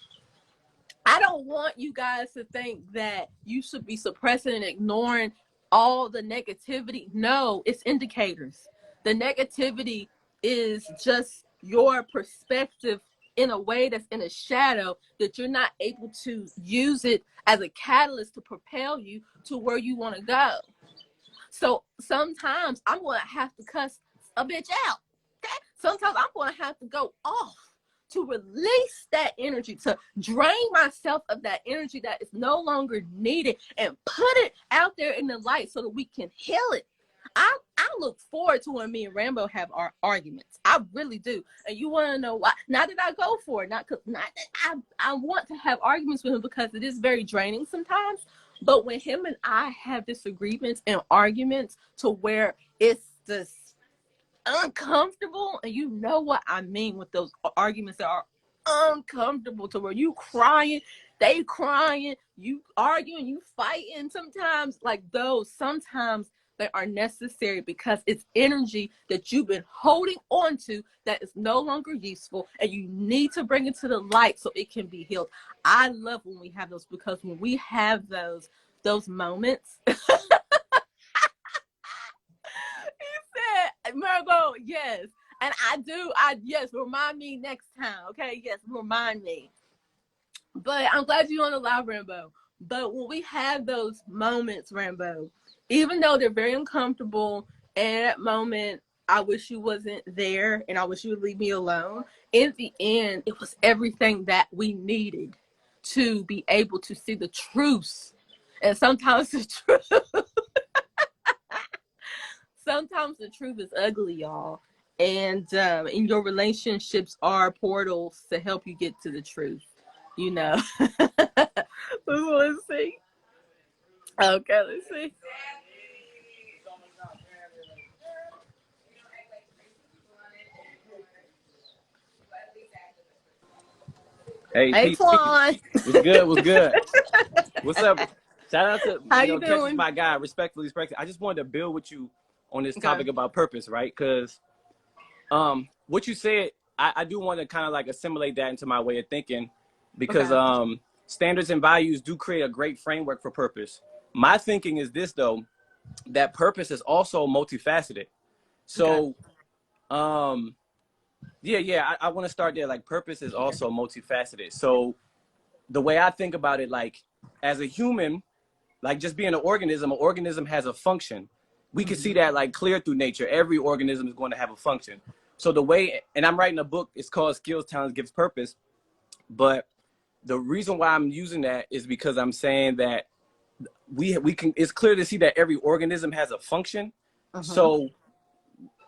I don't want you guys to think that you should be suppressing and ignoring all the negativity. No, it's indicators. The negativity is just your perspective in a way that's in a shadow, that you're not able to use it as a catalyst to propel you to where you want to go. So sometimes I'm going to have to cuss a bitch out. Okay? Sometimes I'm going to have to go off to release that energy, to drain myself of that energy that is no longer needed, and put it out there in the light so that we can heal it. I look forward to when me and Rambo have our arguments. I really do. And you want to know why? Not that I go for it, not that I want to have arguments with him, because it is very draining sometimes. But when him and I have disagreements and arguments to where it's just uncomfortable, and you know what I mean with those arguments that are uncomfortable, to where you crying, they crying, you arguing, you fighting, sometimes like those, sometimes they are necessary, because it's energy that you've been holding on to that is no longer useful, and you need to bring it to the light so it can be healed. I love when we have those, because when we have those moments, he said, Margot, yes. And yes, remind me next time. Okay, yes, remind me. But I'm glad you're on the live, Rambo. But when we have those moments, Rambo, even though they're very uncomfortable, and at that moment, I wish you wasn't there and I wish you would leave me alone. In the end, it was everything that we needed to be able to see the truth. And sometimes the truth, sometimes the truth is ugly, y'all. And your relationships are portals to help you get to the truth. You know. Let's see. Okay, let's see. Hey, Hey, peace, peace. Twan. What's good? What's good? What's up? Shout out to How you Catch is doing? my guy. Respectfully, respectfully. I just wanted to build with you on this Okay. topic about purpose, right? Because what you said, I do want to kind of like assimilate that into my way of thinking, because Okay. standards and values do create a great framework for purpose. My thinking is this though, that purpose is also multifaceted. Okay. So I want to start there. Like purpose is also multifaceted. So the way I think about it, like as a human, like just being an organism has a function. We can see that like clear through nature. Every organism is going to have a function. So the way, and I'm writing a book, it's called Skills, Talents, Gifts, Purpose. But the reason why I'm using that is because I'm saying that we can, it's clear to see that every organism has a function. So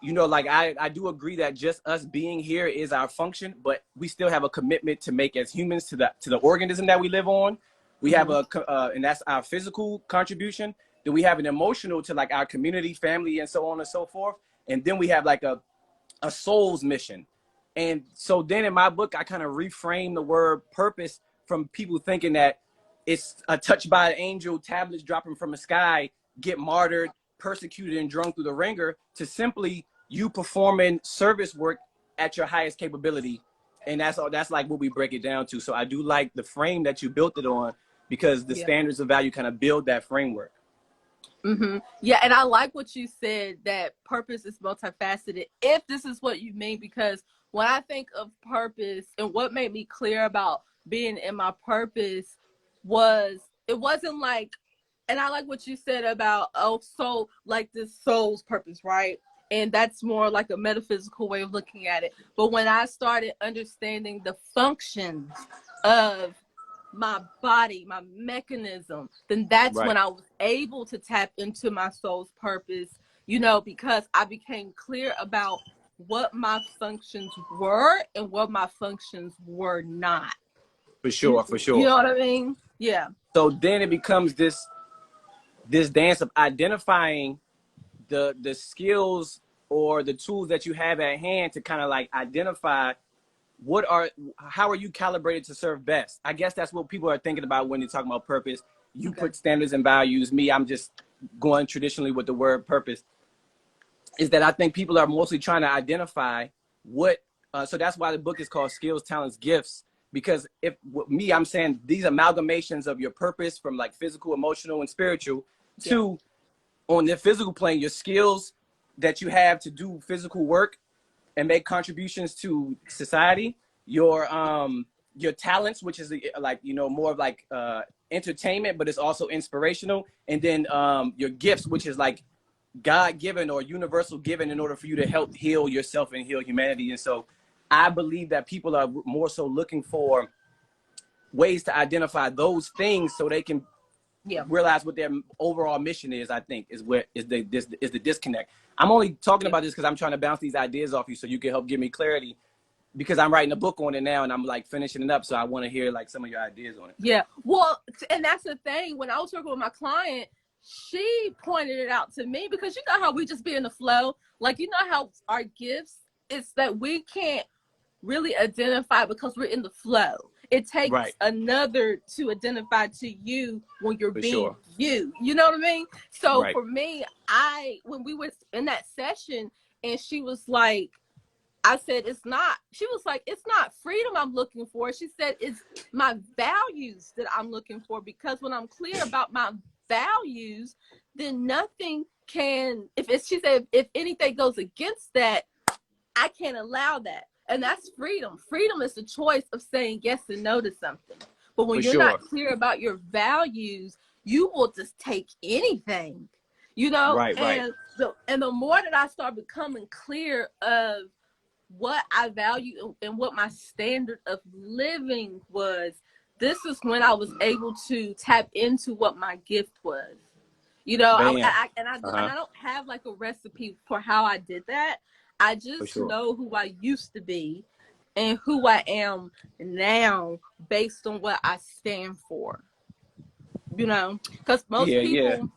like I do agree that just us being here is our function, but we still have a commitment to make as humans to the organism that we live on. We have and that's our physical contribution. Then we have an emotional to like our community, family, and so on and so forth. And then we have like a soul's mission. And so then in my book, I kind of reframe the word purpose from people thinking that it's a touch by an angel, tablets dropping from the sky, get martyred, persecuted, and drunk through the ringer, to simply you performing service work at your highest capability. And that's all. That's like what we break it down to. So I do like the frame that you built it on, because the standards of value kind of build that framework. Yeah, and I like what you said, that purpose is multifaceted, if this is what you mean, because when I think of purpose, and what made me clear about being in my purpose was, it wasn't like, and I like what you said about, oh, so like this soul's purpose, right? And that's more like a metaphysical way of looking at it. But when I started understanding the functions of my body, my mechanism, then that's Right. when I was able to tap into my soul's purpose, because I became clear about what my functions were and what my functions were not. For sure, for You sure. know what I mean? Yeah. So then it becomes this dance of identifying the skills or the tools that you have at hand to kind of like identify how are you calibrated to serve best. I guess that's what people are thinking about when they're talking about purpose. You put standards and values. Me, I'm just going traditionally with the word purpose. Is that I think people are mostly trying to identify what. So that's why the book is called Skills, Talents, Gifts. Because I'm saying these amalgamations of your purpose from like physical, emotional, and spiritual to, on the physical plane, your skills that you have to do physical work and make contributions to society, your talents, which is like more of like entertainment, but it's also inspirational, and then your gifts, which is like God-given or universal given in order for you to help heal yourself and heal humanity. And so I believe that people are more so looking for ways to identify those things so they can realize what their overall mission is. I think is the disconnect. I'm only talking about this because I'm trying to bounce these ideas off you so you can help give me clarity, because I'm writing a book on it now and I'm like finishing it up. So I want to hear like some of your ideas on it. Yeah. Well, and that's the thing. When I was working with my client, she pointed it out to me, because you know how we just be in the flow. Like, you know how our gifts, it's that we can't really identify because we're in the flow. It takes another to identify to you when you're being you. You know what I mean? So for me, when we were in that session and she was like, I said, she was like, it's not freedom I'm looking for. She said, it's my values that I'm looking for, because when I'm clear about my values, then nothing can, she said, if anything goes against that, I can't allow that. And that's freedom. Freedom is the choice of saying yes and no to something. But when you're not clear about your values, you will just take anything. you know, Right, right. and the more that I start becoming clear of what I value and what my standard of living was, this is when I was able to tap into what my gift was. You know, Bam. and I don't have like a recipe for how I did that. I For just sure. know who I used to be and who I am now based on what I stand for. You know, because most Yeah, yeah. people,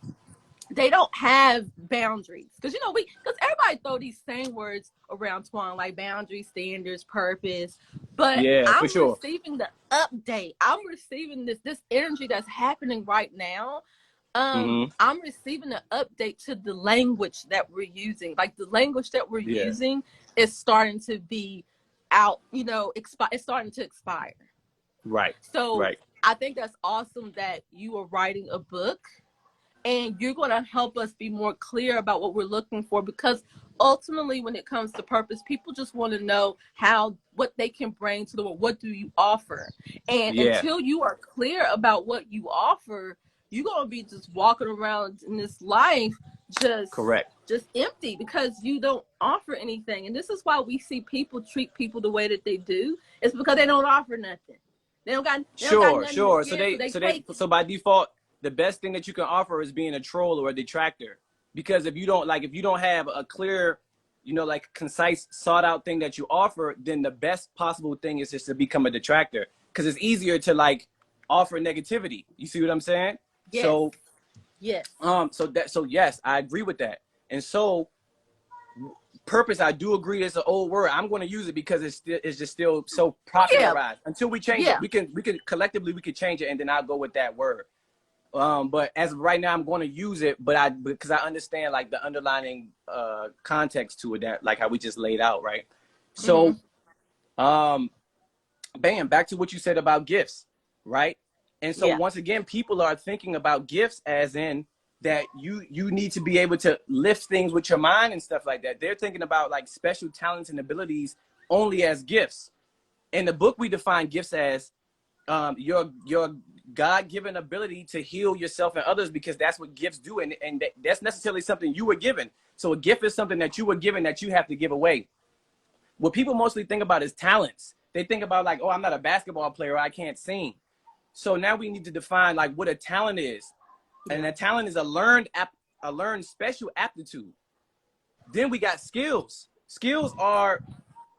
they don't have boundaries, because because everybody throw these same words around, Twan, like boundaries, standards, purpose, but Yeah, for I'm sure. receiving the update. I'm receiving this energy that's happening right now. Mm-hmm. I'm receiving an update to the language that we're using. Like, the language that we're Yeah. using is starting to be out, it's starting to expire. Right. So Right. I think that's awesome that you are writing a book, and you're going to help us be more clear about what we're looking for, because ultimately, when it comes to purpose, people just want to know what they can bring to the world. What do you offer? And Yeah. until you are clear about what you offer, you're going to be just walking around in this life just Correct. just empty, because you don't offer anything. And this is why we see people treat people the way that they do. It's because they don't offer nothing. They don't got Sure, nothing to sure. give, so they take it. So by default, the best thing that you can offer is being a troll or a detractor. Because if you don't have a clear, like concise, sought out thing that you offer, then the best possible thing is just to become a detractor. Because it's easier to like offer negativity. You see what I'm saying? Yes. So Yes. so yes, I agree with that. And so purpose, I do agree, it's an old word. I'm going to use it because it's just still so Yeah. popularized. Until we change it, Yeah. we can collectively we can change it, and then I'll go with that word. But as of right now, I'm going to use it, because I understand like the underlying context to it, that like how we just laid out, right? So, bam, back to what you said about gifts, right? And so Yeah. once again, people are thinking about gifts as in that you need to be able to lift things with your mind and stuff like that. They're thinking about like special talents and abilities only as gifts. In the book, we define gifts as your God-given ability to heal yourself and others, because that's what gifts do, and that's necessarily something you were given. So a gift is something that you were given that you have to give away. What people mostly think about is talents. They think about like, oh, I'm not a basketball player, or I can't sing. So now we need to define like what a talent is. And a talent is a learned special aptitude. Then we got skills. Skills are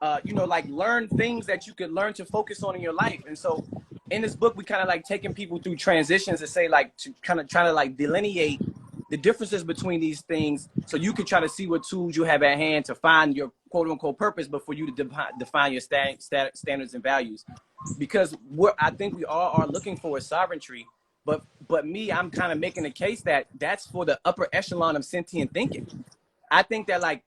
like learn things that you could learn to focus on in your life. And so in this book, we kind of like taking people through transitions to say like, to kind of trying to like delineate the differences between these things, so you can try to see what tools you have at hand to find your quote unquote purpose, but for you to define your standards and values. Because what I think we all are looking for is sovereignty. But I'm kind of making the case that that's for the upper echelon of sentient thinking. I think that like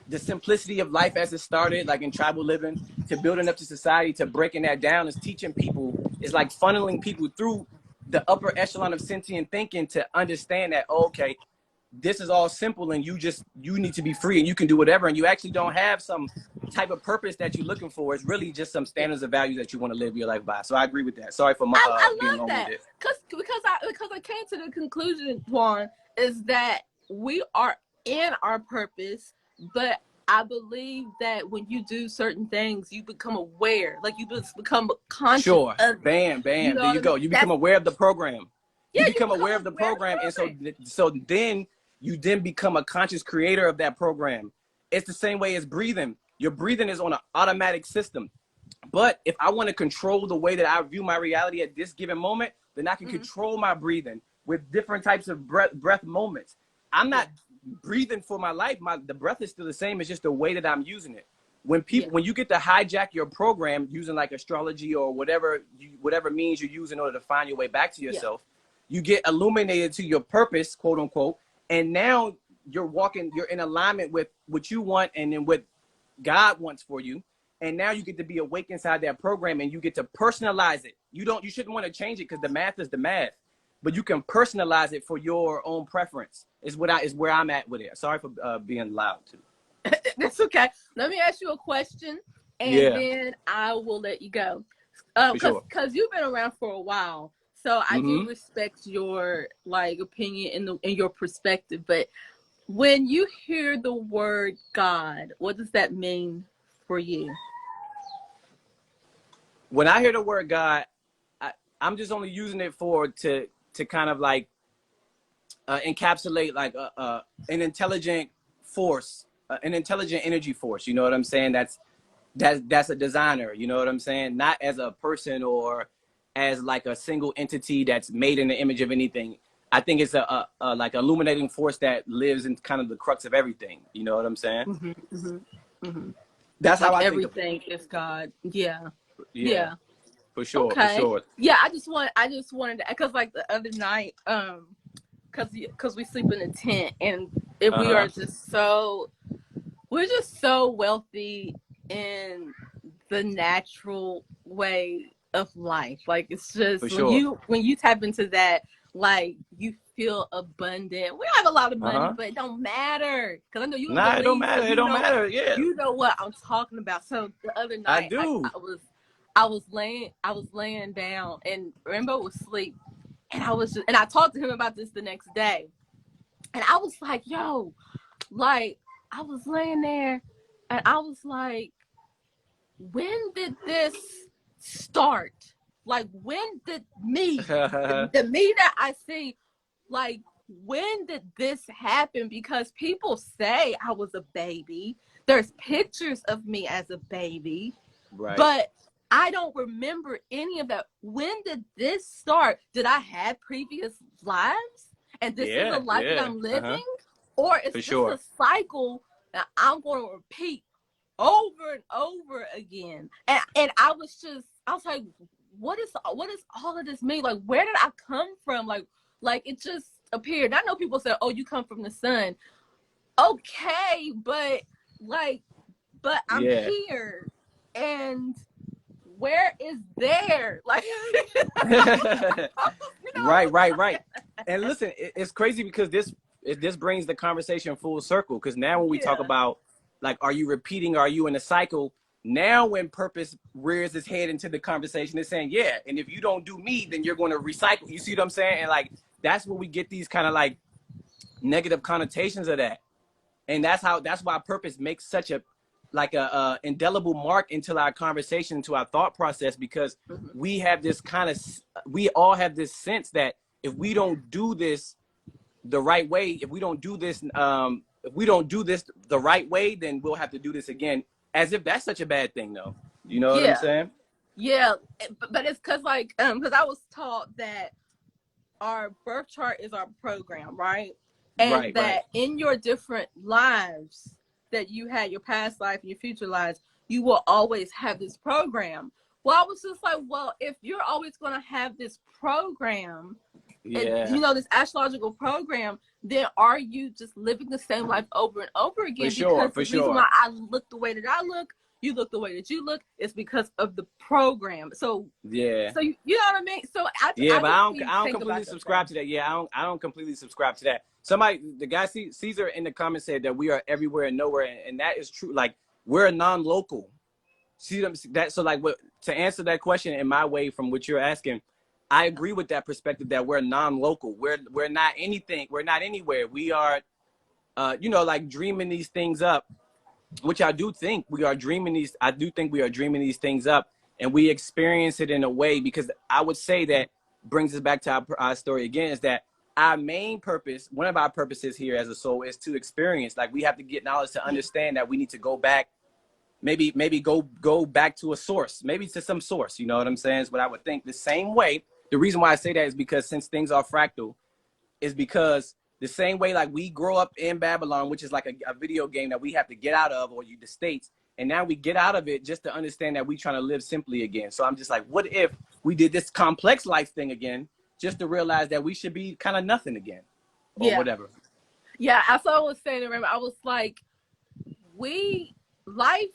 the simplicity of life as it started, like in tribal living, to building up to society, to breaking that down, is teaching people, is like funneling people through the upper echelon of sentient thinking to understand that, oh, okay, this is all simple, and you need to be free and you can do whatever, and you actually don't have some type of purpose that you're looking for. It's really just some Yeah. standards of values that you want to live your life by. So I agree with that. Sorry for I being love that, long-winded. because I came to the conclusion, Juan, is that we are in our purpose, but I believe that when you do certain things, you become aware, like you just become conscious Sure. of it. Bam, You bam. know There what you I go. mean? You become aware of the program. Yeah, You you become become aware of the aware of the program, and program. so then you then become a conscious creator of that program. It's the same way as breathing. Your breathing is on an automatic system. But if I want to control the way that I view my reality at this given moment, then I can control my breathing with different types of breath moments. I'm not breathing for my life. The breath is still the same. It's just the way that I'm using it. When you get to hijack your program using like astrology or whatever means you use in order to find your way back to yourself, you get illuminated to your purpose, quote unquote, and now you're in alignment with what you want and then what God wants for you. And now you get to be awake inside that program, and you get to personalize it. You shouldn't want to change it, because the math is the math, but you can personalize it for your own preference. Is where I'm at with it. Sorry for being loud too. That's okay. Let me ask you a question, and Yeah, then I will let you go. for sure. Because you've been around for a while, So I do Mm-hmm. respect your like opinion in your perspective, but when you hear the word God, what does that mean for you? When I hear the word God, I'm just only using it for to kind of like encapsulate like an intelligent force, an intelligent energy force. You know what I'm saying? That's a designer. You know what I'm saying? Not as a person or as like a single entity that's made in the image of anything. I think it's a like illuminating force that lives in kind of the crux of everything. You know what I'm saying? Hmm. Hmm. Hmm. That's how Like I think of it. everything is God. Yeah. Yeah, Yeah. for sure, for Okay. sure. Yeah, I just wanted to, because like the other night, because we sleep in a tent, and if Uh we are huh. just so we're just so wealthy in the natural way of life. Like it's For just sure. when you tap into that, like you feel abundant. We don't have a lot of Uh money, huh. but it don't matter because I know you don't Nah, it don't believe, so matter. It don't matter. Yeah, you know what I'm talking about. So the other I night, do. I was laying down, and Rainbow was asleep, and I talked to him about this the next day, and I was like, yo, like I was laying there, and I was like, when did this start? Like, when did the me that I see, like, when did this happen? Because people say I was a baby. There's pictures of me as a baby, Right. but I don't remember any of that. When did this start? Did I have previous lives? And this is a Yeah, life that yeah. I'm Uh huh. living? Or is For this a sure. cycle that I'm going to repeat over and over again? And I was like, what is all of this mean? Like, where did I come from? Like it just appeared. I know people say, oh, you come from the sun. Okay, but like, but I'm Yeah. here, and where is there? Like, you Right, know, right, right. And listen, it's crazy because this brings the conversation full circle. Because now when we talk yeah, about like, are you repeating? Are you in a cycle? Now when purpose rears its head into the conversation, it's saying, yeah. And if you don't do me, then you're going to recycle. You see what I'm saying? And like that's where we get these kind of like negative connotations of that. And that's why purpose makes such a like a indelible mark into our conversation, into our thought process, because mm-hmm. we have this kind of we all have this sense that if we don't do this the right way, if we don't do this the right way, then we'll have to do this again, as if that's such a bad thing though. You know what I'm Yeah, saying? yeah. But it's because I was taught that our birth chart is our program, right? And Right, right. that in your different lives that you had, your past life and your future lives, you will always have this program. Well, I was just like, well, if you're always going to have this program, and Yeah, you know, this astrological program, then are you just living the same life over and over for again? sure, Because for the reason sure. why I look the way that I look, you look the way that you look, is because of the program. Yeah. You know what I mean? So Yeah, I but just need to I don't think completely about those subscribe things. to that. Yeah, I don't completely subscribe to that. Somebody, the guy Caesar in the comments said that we are everywhere and nowhere, and that is true. Like we're a non-local. See them that so like what to answer that question in my way from what you're asking, I agree with that perspective that we're non-local. We're not anything. We're not anywhere. We are, like dreaming these things up, which I do think we are dreaming these. I do think we are dreaming these things up, and we experience it in a way because I would say that brings us back to our story again is that our main purpose, one of our purposes here as a soul, is to experience. Like we have to get knowledge to understand that we need to go back, maybe go back to a source, maybe to some source. You know what I'm saying? Is what I would think. The same way. The reason why I say that is because since things are fractal, is because the same way like we grow up in Babylon, which is like a video game that we have to get out of, or the states, and now we get out of it just to understand that we trying to live simply again. So I'm just like, what if we did this complex life thing again, just to realize that we should be kind of nothing again, or Yeah, whatever. yeah. As I was saying, remember, I was like, we life.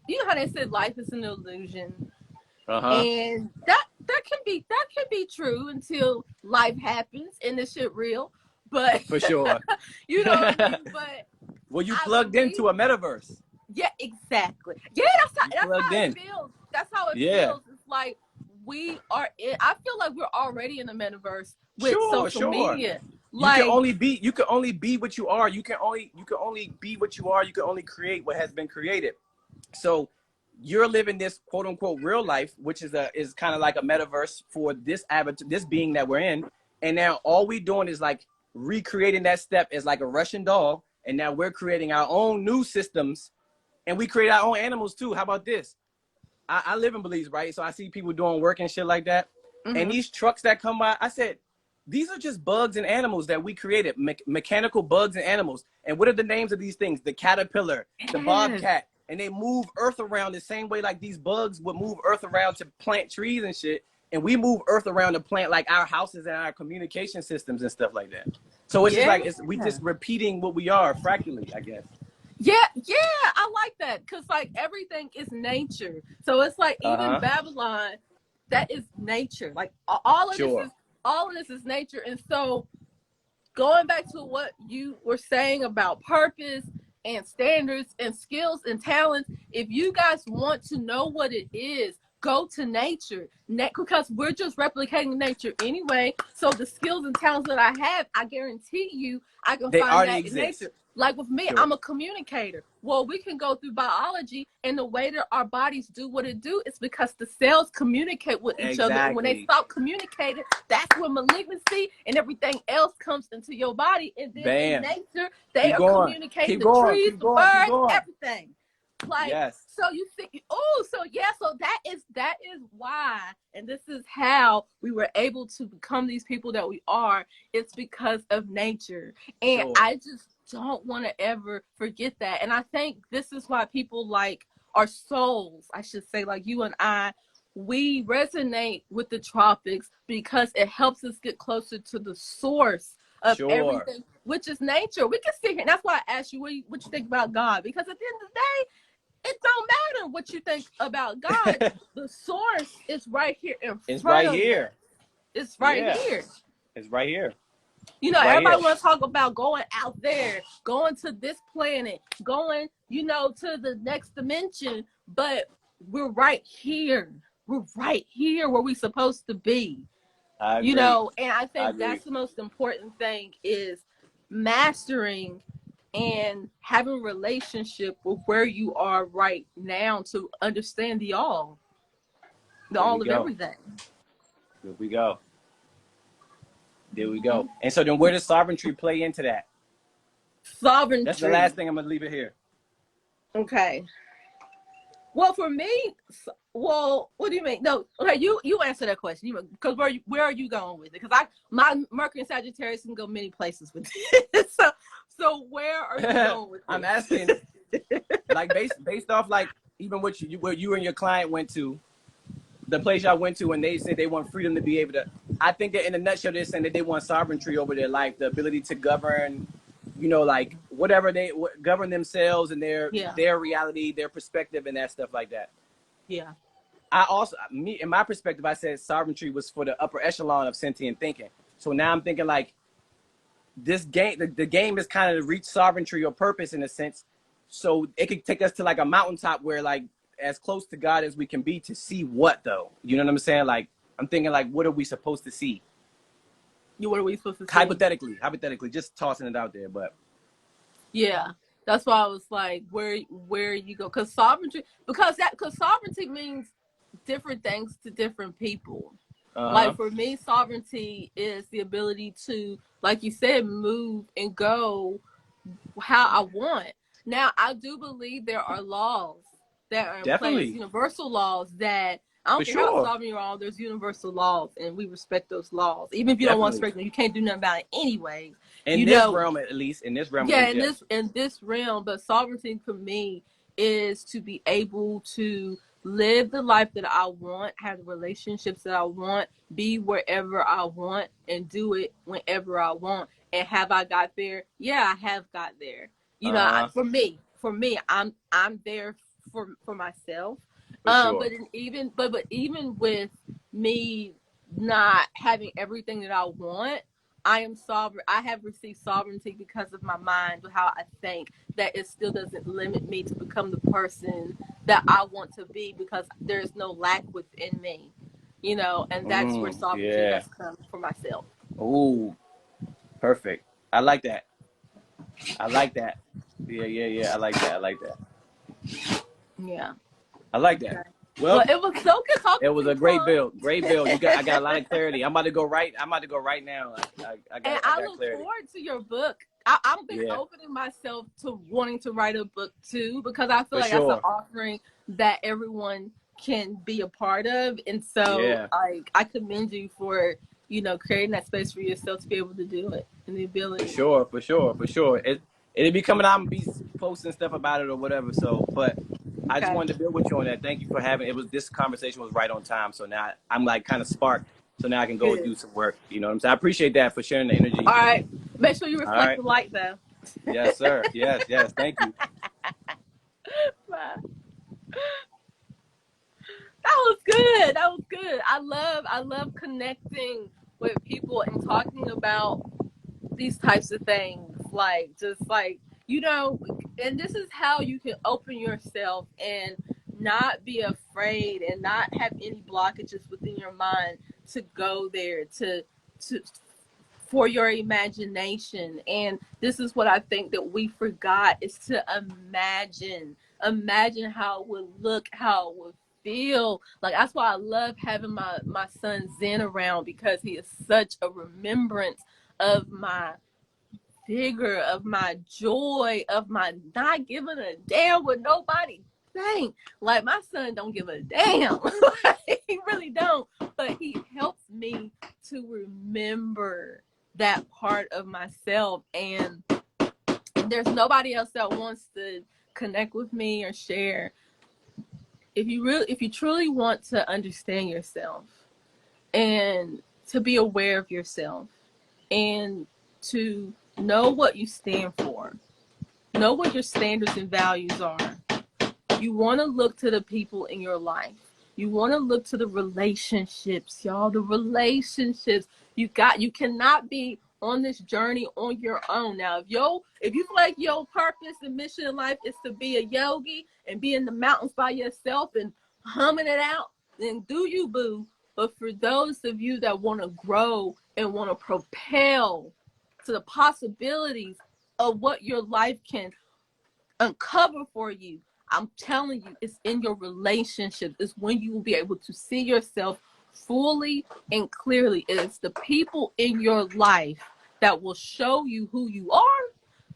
You know how they said life is an illusion, Uh huh. and that can be true until life happens and this shit real. But For sure. you know what I mean. But Well, you I plugged believe, into a metaverse. yeah, exactly. Yeah, You that's plugged how it in. feels. That's how it Yeah. feels. It's like we are in, I feel like we're already in the metaverse with Sure, social sure. media. You can Like, only be what you are. You can only be what you are. You can only create what has been created. So you're living this quote unquote real life, which is kind of like a metaverse for this avatar, this being that we're in. And now all we doing is like recreating that step as like a Russian doll. And now we're creating our own new systems, and we create our own animals too. How about this? I live in Belize, right? So I see people doing work and shit like that. And these trucks that come by, I said, these are just bugs and animals that we created, mechanical bugs and animals. And what are the names of these things? The caterpillar, the bobcat, and they move earth around the same way like these bugs would move earth around to plant trees and shit. And we move earth around to plant like our houses and our communication systems and stuff like that. So it's just like we just repeating what we are fractally, I guess. Yeah, I like that, because like everything is nature. So it's like even Babylon, that is nature. Like all of this is nature. And so going back to what you were saying about purpose and standards and skills and talents, if you guys want to know what it is, go to nature, because we're just replicating nature anyway. So the skills and talents that I have, I guarantee you I can find that in nature. Like with me, I'm a communicator. Well, we can go through biology, and the way that our bodies do what it do is because the cells communicate with each other. And when they stop communicating, that's when malignancy and everything else comes into your body. And then in nature, they are communicating the trees, the birds, everything. Like, so you think, so that is why, and this is how we were able to become these people that we are. It's because of nature. And I just don't want to ever forget that. And I think this is why people like our souls, I should say, like you and I, we resonate with the tropics, because it helps us get closer to the source of everything, which is nature. We can sit here, and that's why I asked you what you think about God, because at the end of the day, it don't matter what you think about God. The source is right here in front of us. It's right here. It's right here. You know, everybody want to talk about going out there, going to this planet, going, to the next dimension, but we're right here. We're right here where we're supposed to be. I agree. And I think that's the most important thing, is mastering and having a relationship with where you are right now to understand the all of everything. There we go. And so then where does sovereignty play into that? Sovereignty. That's the last thing. I'm going to leave it here. Okay. Well, for me, what do you mean? No, okay, you answer that question. Because where are you going with it? Because my Mercury and Sagittarius can go many places with it. So where are you going with it? I'm asking, like based off like even what you and your client went to, the place y'all went to, and they said they want freedom to be able to. I think that in a nutshell, they're saying that they want sovereignty over their life, the ability to govern, like whatever they govern themselves and their reality, their perspective, and that stuff like that. Yeah. I also, in my perspective, I said sovereignty was for the upper echelon of sentient thinking. So now I'm thinking like this game, the game is kind of to reach sovereignty or purpose in a sense. So it could take us to like a mountaintop where like as close to God as we can be to see what though. You know what I'm saying? Like I'm thinking like, what are we supposed to see? What are we supposed to see? Hypothetically, just tossing it out there, but. Yeah. That's why I was like, where you go? Because sovereignty means different things to different people. Like for me, sovereignty is the ability to, like you said, move and go how I want. Now, I do believe there are laws that are in place, universal laws that I don't care how sovereign you are. There's universal laws, and we respect those laws. Even if you don't want to respect them, you can't do nothing about it anyways. In this realm, at least. In this realm. Yeah, in this realm. But sovereignty for me is to be able to live the life that I want, have the relationships that I want, be wherever I want, and do it whenever I want. And have I got there? Yeah, I have got there. You know, for me, I'm there for myself. But even with me not having everything that I want, I am sovereign. I have received sovereignty because of my mind, how I think, that it still doesn't limit me to become the person that I want to be, because there is no lack within me. you know, and that's where sovereignty Yeah. has come for myself. Ooh, perfect. I like that. I like that. Yeah, yeah, yeah. I like that. I like that. Yeah. I like that. Okay. Well, Well, it was so good it talking to was you, a great Quan. build. Great build. I got a lot of clarity. I'm about to go right. I'm about to go right now. And I I got look clarity. forward to your book. I've been Yeah, opening myself to wanting to write a book too, because I feel for like that's an sure. offering that everyone can be a part of. And so Yeah, I commend you for, you know, creating that space for yourself to be able to do it and the for ability. sure. For sure. For sure. It'll be coming out and be posting stuff about it or whatever. So, but I just Okay. wanted to build with you on that. Thank you for having it. Was this conversation was right on time. So now I'm like kind of sparked. So now I can go Good. do some work. You know what I'm saying? I appreciate that for sharing the energy. All right. Make sure you All reflect right. the light though. Yes, sir. Yes, yes. Thank you. Bye. That was good. That was good. I love connecting with people and talking about these types of things. Like just like, you know, and this is how you can open yourself and not be afraid and not have any blockages within your mind to go there to for your imagination. And this is what I think that we forgot is to imagine how it would look, how it would feel. Like that's why I love having my son Zen around, because he is such a remembrance of my vigor, of my joy, of my not giving a damn what nobody think. Like my son don't give a damn. He really don't. But he helps me to remember that part of myself. And there's nobody else that wants to connect with me or share. If you truly want to understand yourself and to be aware of yourself and to know what you stand for, know what your standards and values are, you want to look to the people in your life. You want to look to the relationships, y'all. The relationships you cannot be on this journey on your own. Now, if you feel like your purpose and mission in life is to be a yogi and be in the mountains by yourself and humming it out, then do you, boo. But for those of you that want to grow and want to propel to the possibilities of what your life can uncover for you, I'm telling you, it's in your relationships. It's when you will be able to see yourself fully and clearly. It's the people in your life that will show you who you are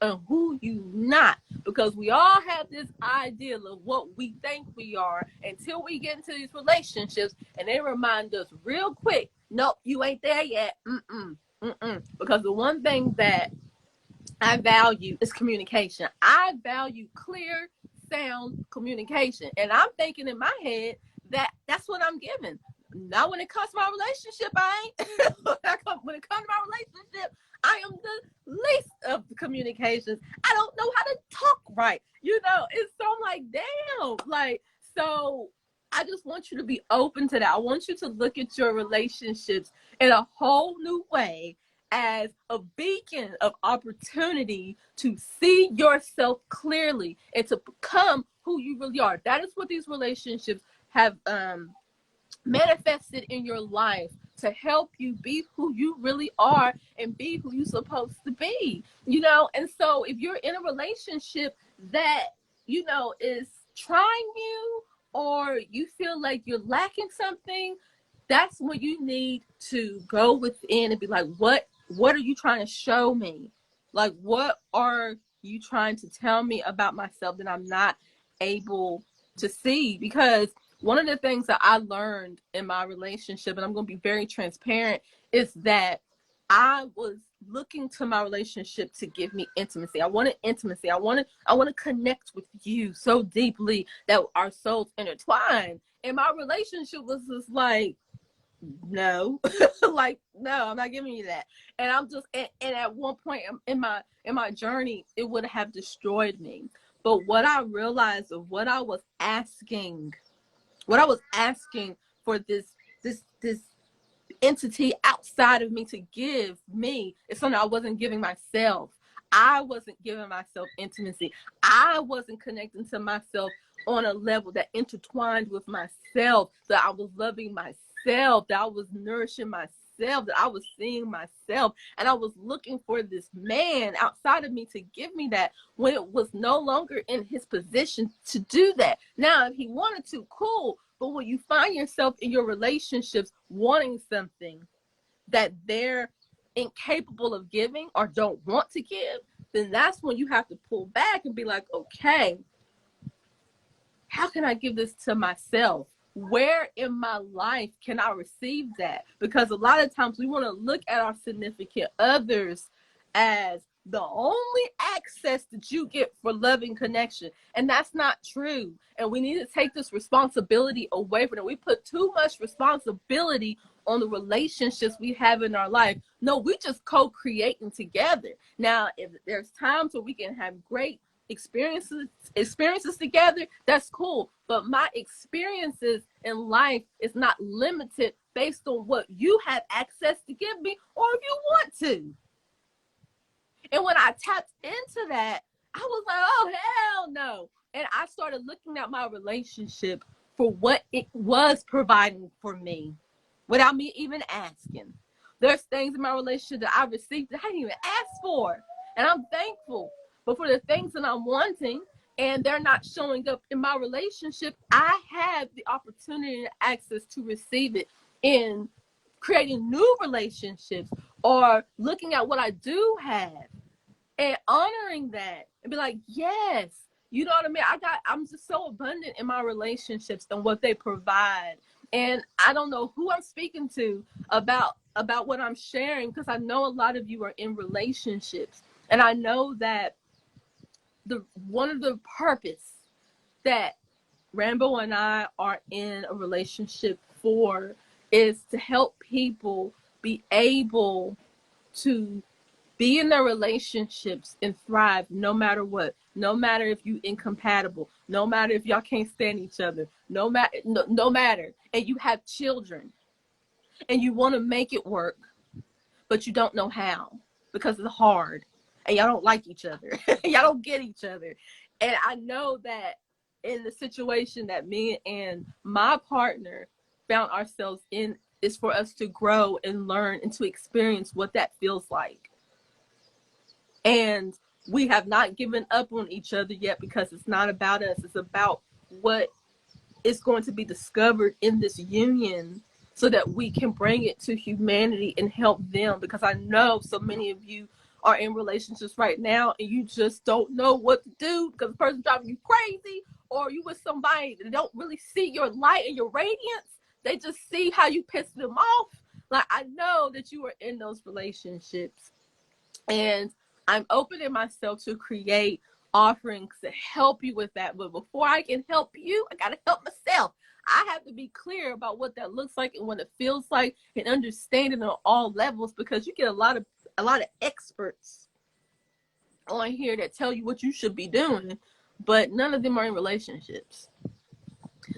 and who you not. Because we all have this idea of what we think we are until we get into these relationships, and they remind us real quick, nope, you ain't there yet. Because the one thing that I value is communication. I value clear, sound communication. And I'm thinking in my head that that's what I'm giving. Now, when it comes to my relationship, I ain't. When it comes to my relationship, I am the least of the communications. I don't know how to talk right. You know, it's so I'm like, damn. Like, so I just want you to be open to that. I want you to look at your relationships in a whole new way, as a beacon of opportunity to see yourself clearly and to become who you really are. That is what these relationships have manifested in your life, to help you be who you really are and be who you're supposed to be. You know, and so if you're in a relationship that, you know, is trying you, or you feel like you're lacking something, that's when you need to go within and be like, what are you trying to show me? Like, what are you trying to tell me about myself that I'm not able to see? Because one of the things that I learned in my relationship, and I'm going to be very transparent, is that I was looking to my relationship to give me intimacy. I wanted intimacy. I want to connect with you so deeply that our souls intertwine. And my relationship was just like, no, like, no, I'm not giving you that. And I'm just, and at one point in my journey, it would have destroyed me. But what I realized of what I was asking for this entity outside of me to give me is something I wasn't giving myself. I wasn't giving myself intimacy. I wasn't connecting to myself on a level that intertwined with myself, that I was loving myself myself, that I was nourishing myself, that I was seeing myself, and I was looking for this man outside of me to give me that when it was no longer in his position to do that. Now, if he wanted to, cool, but when you find yourself in your relationships wanting something that they're incapable of giving or don't want to give, then that's when you have to pull back and be like, okay, how can I give this to myself? Where in my life can I receive that? Because a lot of times we want to look at our significant others as the only access that you get for loving connection. And that's not true. And we need to take this responsibility away from it. We put too much responsibility on the relationships we have in our life. No, we just co-creating together. Now, if there's times where we can have great experiences together, that's cool, but my experiences in life is not limited based on what you have access to give me or if you want to. And when I tapped into that, I was like, oh hell no. And I started looking at my relationship for what it was providing for me without me even asking. There's things in my relationship that I received that I didn't even ask for, and I'm thankful. But for the things that I'm wanting and they're not showing up in my relationship, I have the opportunity and access to receive it in creating new relationships or looking at what I do have and honoring that and be like, yes, you know what I mean? I'm just so abundant in my relationships and what they provide. And I don't know who I'm speaking to about what I'm sharing, because I know a lot of you are in relationships. And I know that one of the purpose that Rambo and I are in a relationship for is to help people be able to be in their relationships and thrive no matter what, no matter if you incompatible, no matter if y'all can't stand each other, no matter, and you have children and you want to make it work, but you don't know how because it's hard. And y'all don't like each other. Y'all don't get each other. And I know that in the situation that me and my partner found ourselves in is for us to grow and learn and to experience what that feels like. And we have not given up on each other yet, because it's not about us. It's about what is going to be discovered in this union so that we can bring it to humanity and help them. Because I know so many of you are in relationships right now and you just don't know what to do because the person's driving you crazy, or you with somebody that don't really see your light and your radiance. They just see how you piss them off. Like, I know that you are in those relationships, and I'm opening myself to create offerings to help you with that. But before I can help you, I got to help myself. I have to be clear about what that looks like and what it feels like and understand it on all levels, because you get a lot of experts on here that tell you what you should be doing, but none of them are in relationships.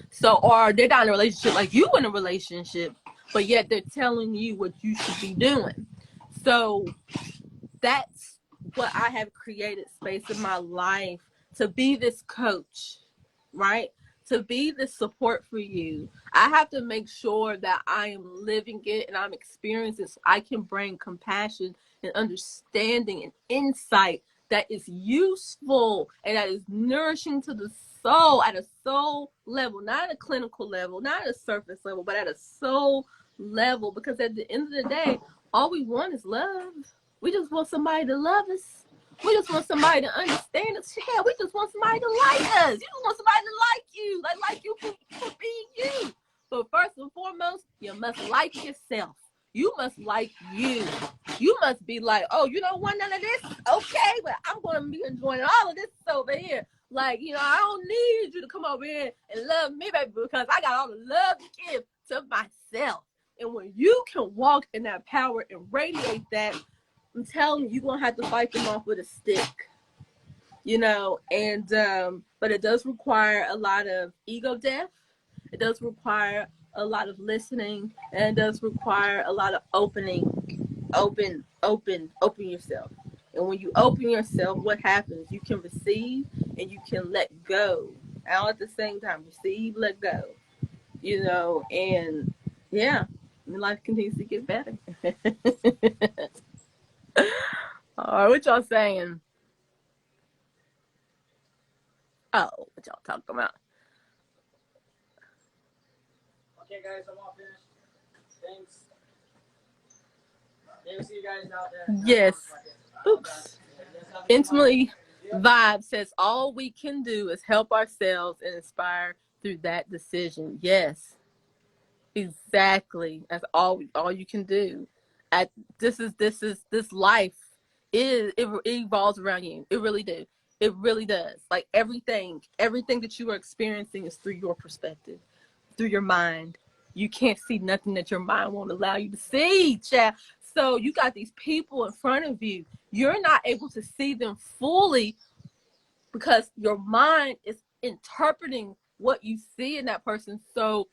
So, or they're not in a relationship like you in a relationship, but yet they're telling you what you should be doing. So that's what I have created space in my life to be this coach, right? To be this support for you. I have to make sure that I am living it and I'm experiencing it so I can bring compassion and understanding and insight that is useful and that is nourishing to the soul at a soul level, not at a clinical level, not at a surface level, but at a soul level. Because at the end of the day, all we want is love. We just want somebody to love us. We just want somebody to understand us. Hell, we just want somebody to like us. You just want somebody to like you for being you. But first and foremost, you must like yourself. You must like you. You must be like, oh, you don't want none of this? Okay, but I'm going to be enjoying all of this over here. Like, you know, I don't need you to come over here and love me, baby, because I got all the love to give to myself. And when you can walk in that power and radiate that, I'm telling you, you're going to have to fight them off with a stick, you know, and, but it does require a lot of ego death. It does require a lot of listening, and it does require a lot of open yourself. And when you open yourself, what happens? You can receive and you can let go. All at the same time, receive, let go, you know, and Yeah, and life continues to get better. All right, what y'all saying? Oh, what y'all talking about? Okay, guys, I'm all finished. Thanks. Maybe see you guys out there. Yes. Oops. Intimately Vibe says all we can do is help ourselves and inspire through that decision. Yes, exactly. That's all you can do. At this life it evolves around you. It really do. It really does. Like everything that you are experiencing is through your perspective, through your mind. You can't see nothing that your mind won't allow you to see, Chad. So you got these people in front of you. You're not able to see them fully because your mind is interpreting what you see in that person. So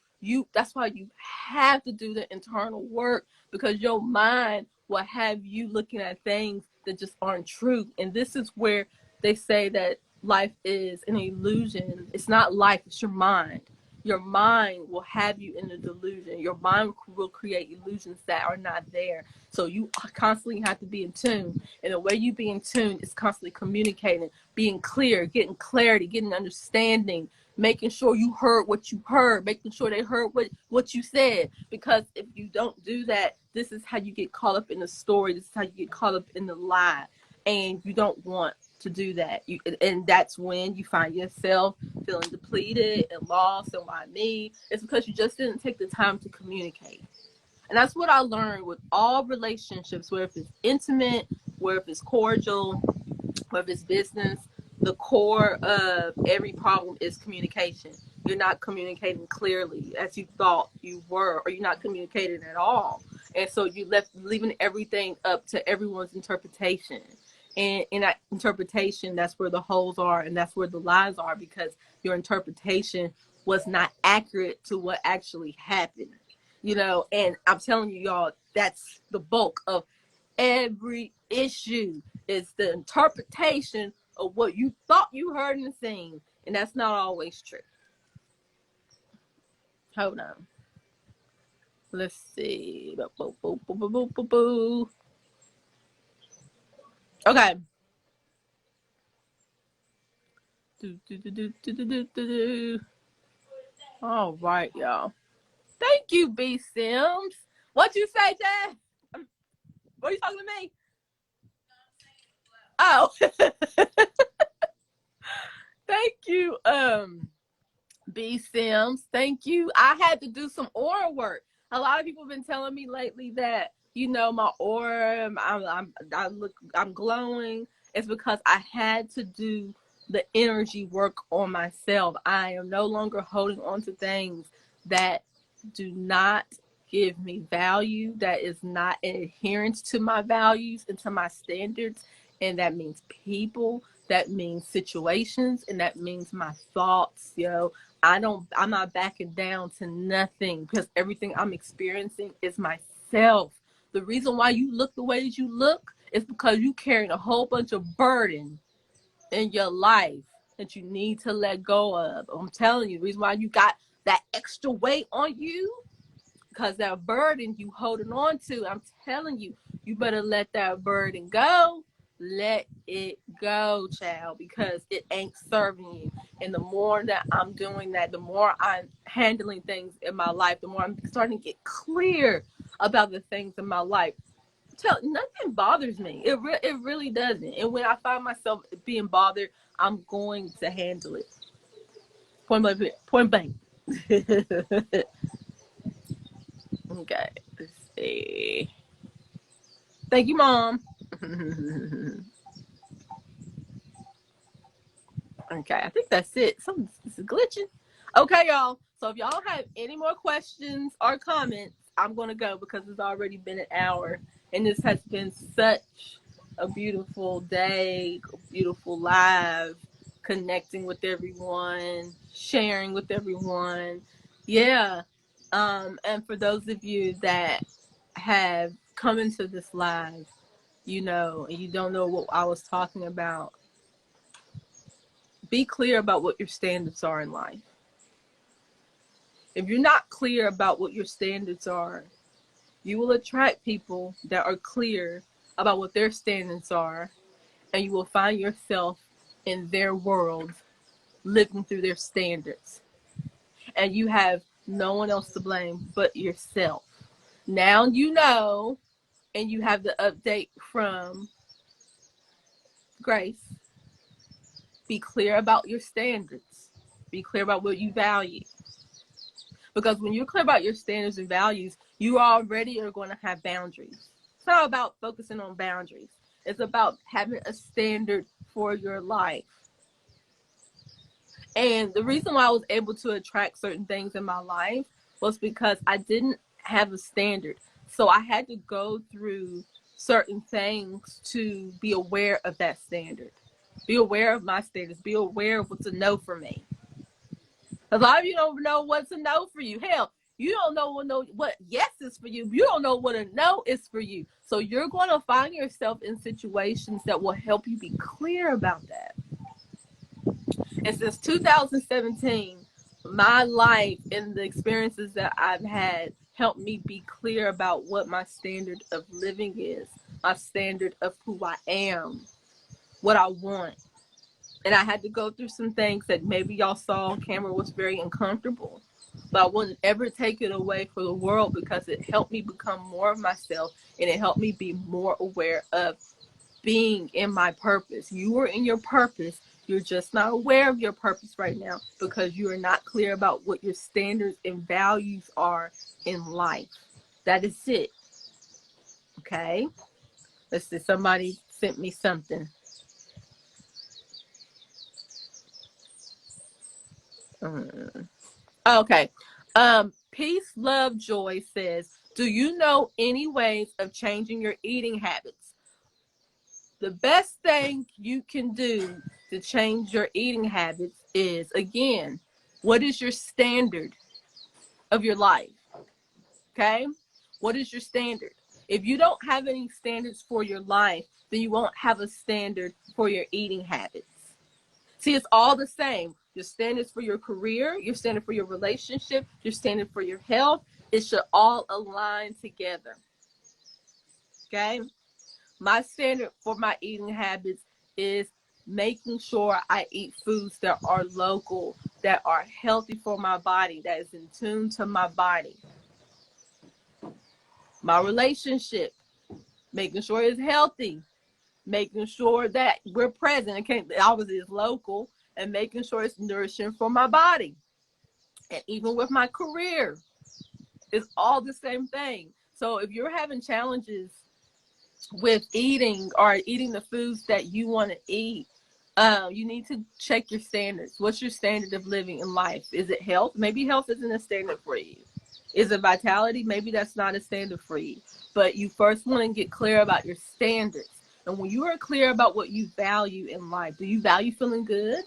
that's why you have to do the internal work, because your mind will have you looking at things that just aren't true. And this is where they say that life is an illusion. It's not life, it's your mind. Your mind will have you in a delusion. Your mind will create illusions that are not there. So you constantly have to be in tune. And the way you be in tune is constantly communicating, being clear, getting clarity, getting understanding, making sure you heard what you heard, making sure they heard what you said. Because if you don't do that, this is how you get caught up in the story. This is how you get caught up in the lie. And you don't want to do that. And that's when you find yourself feeling depleted and lost. And why me? It's because you just didn't take the time to communicate. And that's what I learned with all relationships, whether if it's intimate, whether if it's cordial, whether it's business. The core of every problem is communication. You're not communicating clearly as you thought you were, or you're not communicating at all. And so you leaving everything up to everyone's interpretation. And in that interpretation, that's where the holes are and that's where the lies are, because your interpretation was not accurate to what actually happened. And I'm telling you, y'all, that's the bulk of every issue. Is the interpretation of what you thought you heard and seen, and that's not always true. Hold on. Let's see. Okay. All right, y'all. Thank you, B Sims. What you say, Dad? What are you talking to me? Oh. Thank you, B Sims. Thank you. I had to do some aura work. A lot of people have been telling me lately that, my aura, I'm glowing. It's because I had to do the energy work on myself. I am no longer holding on to things that do not give me value, that is not in adherence to my values and to my standards. And that means people, that means situations, and that means my thoughts. I'm not backing down to nothing, because everything I'm experiencing is myself. The reason why you look the way that you look is because you carrying a whole bunch of burden in your life that you need to let go of. I'm telling you, the reason why you got that extra weight on you, because that burden you holding on to, I'm telling you, you better let that burden go. Let it go, child, because it ain't serving you. And the more that I'm doing that, the more I'm handling things in my life, the more I'm starting to get clear about the things in my life. Nothing bothers me. It really doesn't. And when I find myself being bothered, I'm going to handle it. Point blank. Point blank. Okay. Let's see. Thank you, Mom. Okay, I think that's it. This is glitching. Okay, y'all. So if y'all have any more questions or comments, I'm gonna go, because it's already been an hour, and this has been such a beautiful day, beautiful live, connecting with everyone, sharing with everyone. Yeah. And for those of you that have come into this live, and you don't know what I was talking about, be clear about what your standards are in life. If you're not clear about what your standards are, you will attract people that are clear about what their standards are, and you will find yourself in their world living through their standards. And you have no one else to blame but yourself. Now you know, and you have the update from Grace. Be clear about your standards. Be clear about what you value. Because when you're clear about your standards and values, you already are going to have boundaries. It's not about focusing on boundaries. It's about having a standard for your life. And the reason why I was able to attract certain things in my life was because I didn't have a standard. So I had to go through certain things to be aware of that standard. Be aware of my standards. Be aware of what's a no for me. A lot of you don't know what's a no for you. Hell, you don't know what yes is for you. You don't know what a no is for you. So you're going to find yourself in situations that will help you be clear about that. And since 2017, my life and the experiences that I've had helped me be clear about what my standard of living is, my standard of who I am, what I want. And I had to go through some things that maybe y'all saw on camera was very uncomfortable. But I wouldn't ever take it away for the world because it helped me become more of myself, and it helped me be more aware of being in my purpose. You are in your purpose. You're just not aware of your purpose right now because you are not clear about what your standards and values are in life. That is it. Okay? Let's see. Somebody sent me something. Okay. Peace, Love, Joy says, do you know any ways of changing your eating habits? The best thing you can do to change your eating habits is, again, what is your standard of your life? Okay? What is your standard? If you don't have any standards for your life, then you won't have a standard for your eating habits. See, it's all the same. Your standards for your career, your standard for your relationship, your standard for your health, it should all align together. Okay? My standard for my eating habits is making sure I eat foods that are local, that are healthy for my body, that is in tune to my body. My relationship, making sure it's healthy, making sure that we're present. It obviously is local, and making sure it's nourishing for my body. And even with my career, it's all the same thing. So if you're having challenges with eating or eating the foods that you want to eat, you need to check your standards. What's your standard of living in life? Is it health? Maybe health isn't a standard for you. Is it vitality? Maybe that's not a standard for you. But you first want to get clear about your standards. And when you are clear about what you value in life, do you value feeling good?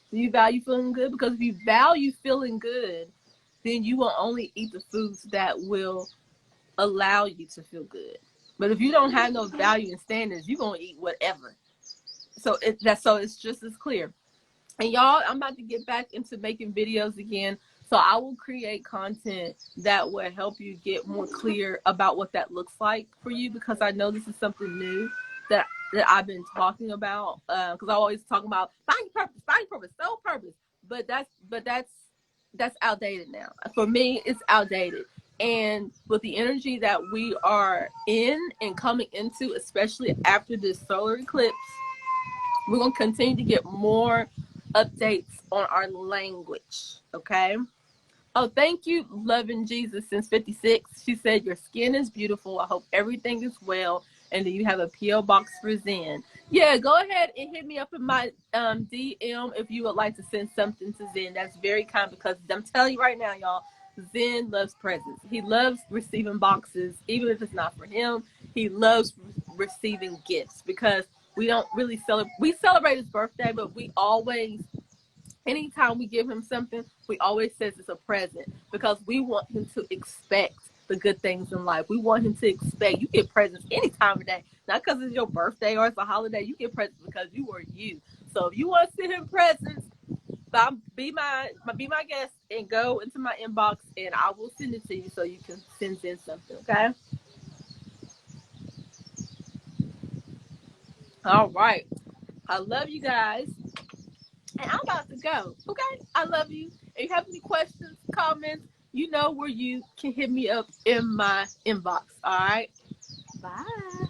Do you value feeling good? Because if you value feeling good, then you will only eat the foods that will allow you to feel good. But if you don't have no value and standards, you're going to eat whatever. So it's just as clear. And y'all, I'm about to get back into making videos again. So I will create content that will help you get more clear about what that looks like for you, because I know this is something new that I've been talking about. Because I always talk about find purpose, soul purpose. But that's outdated now. For me, it's outdated. And with the energy that we are in and coming into, especially after this solar eclipse, we're going to continue to get more updates on our language. Okay? Oh, thank you, Loving Jesus since 56. She said, your skin is beautiful. I hope everything is well. And then you have a P.O. box for Zen. Yeah, go ahead and hit me up in my DM if you would like to send something to Zen. That's very kind, because I'm telling you right now, y'all, Zen loves presents. He loves receiving boxes, even if it's not for him. He loves receiving gifts, because we don't really celebrate his birthday, but we always, anytime we give him something, we always says it's a present, because we want him to expect the good things in life. We want him to expect, you get presents any time of day, not because it's your birthday or it's a holiday. You get presents because you are you. So if you want to send him presents, Be my guest and go into my inbox and I will send it to you so you can send in something. Okay. All right. I love you guys. And I'm about to go. Okay. I love you. If you have any questions, comments, you know where you can hit me up in my inbox. All right. Bye.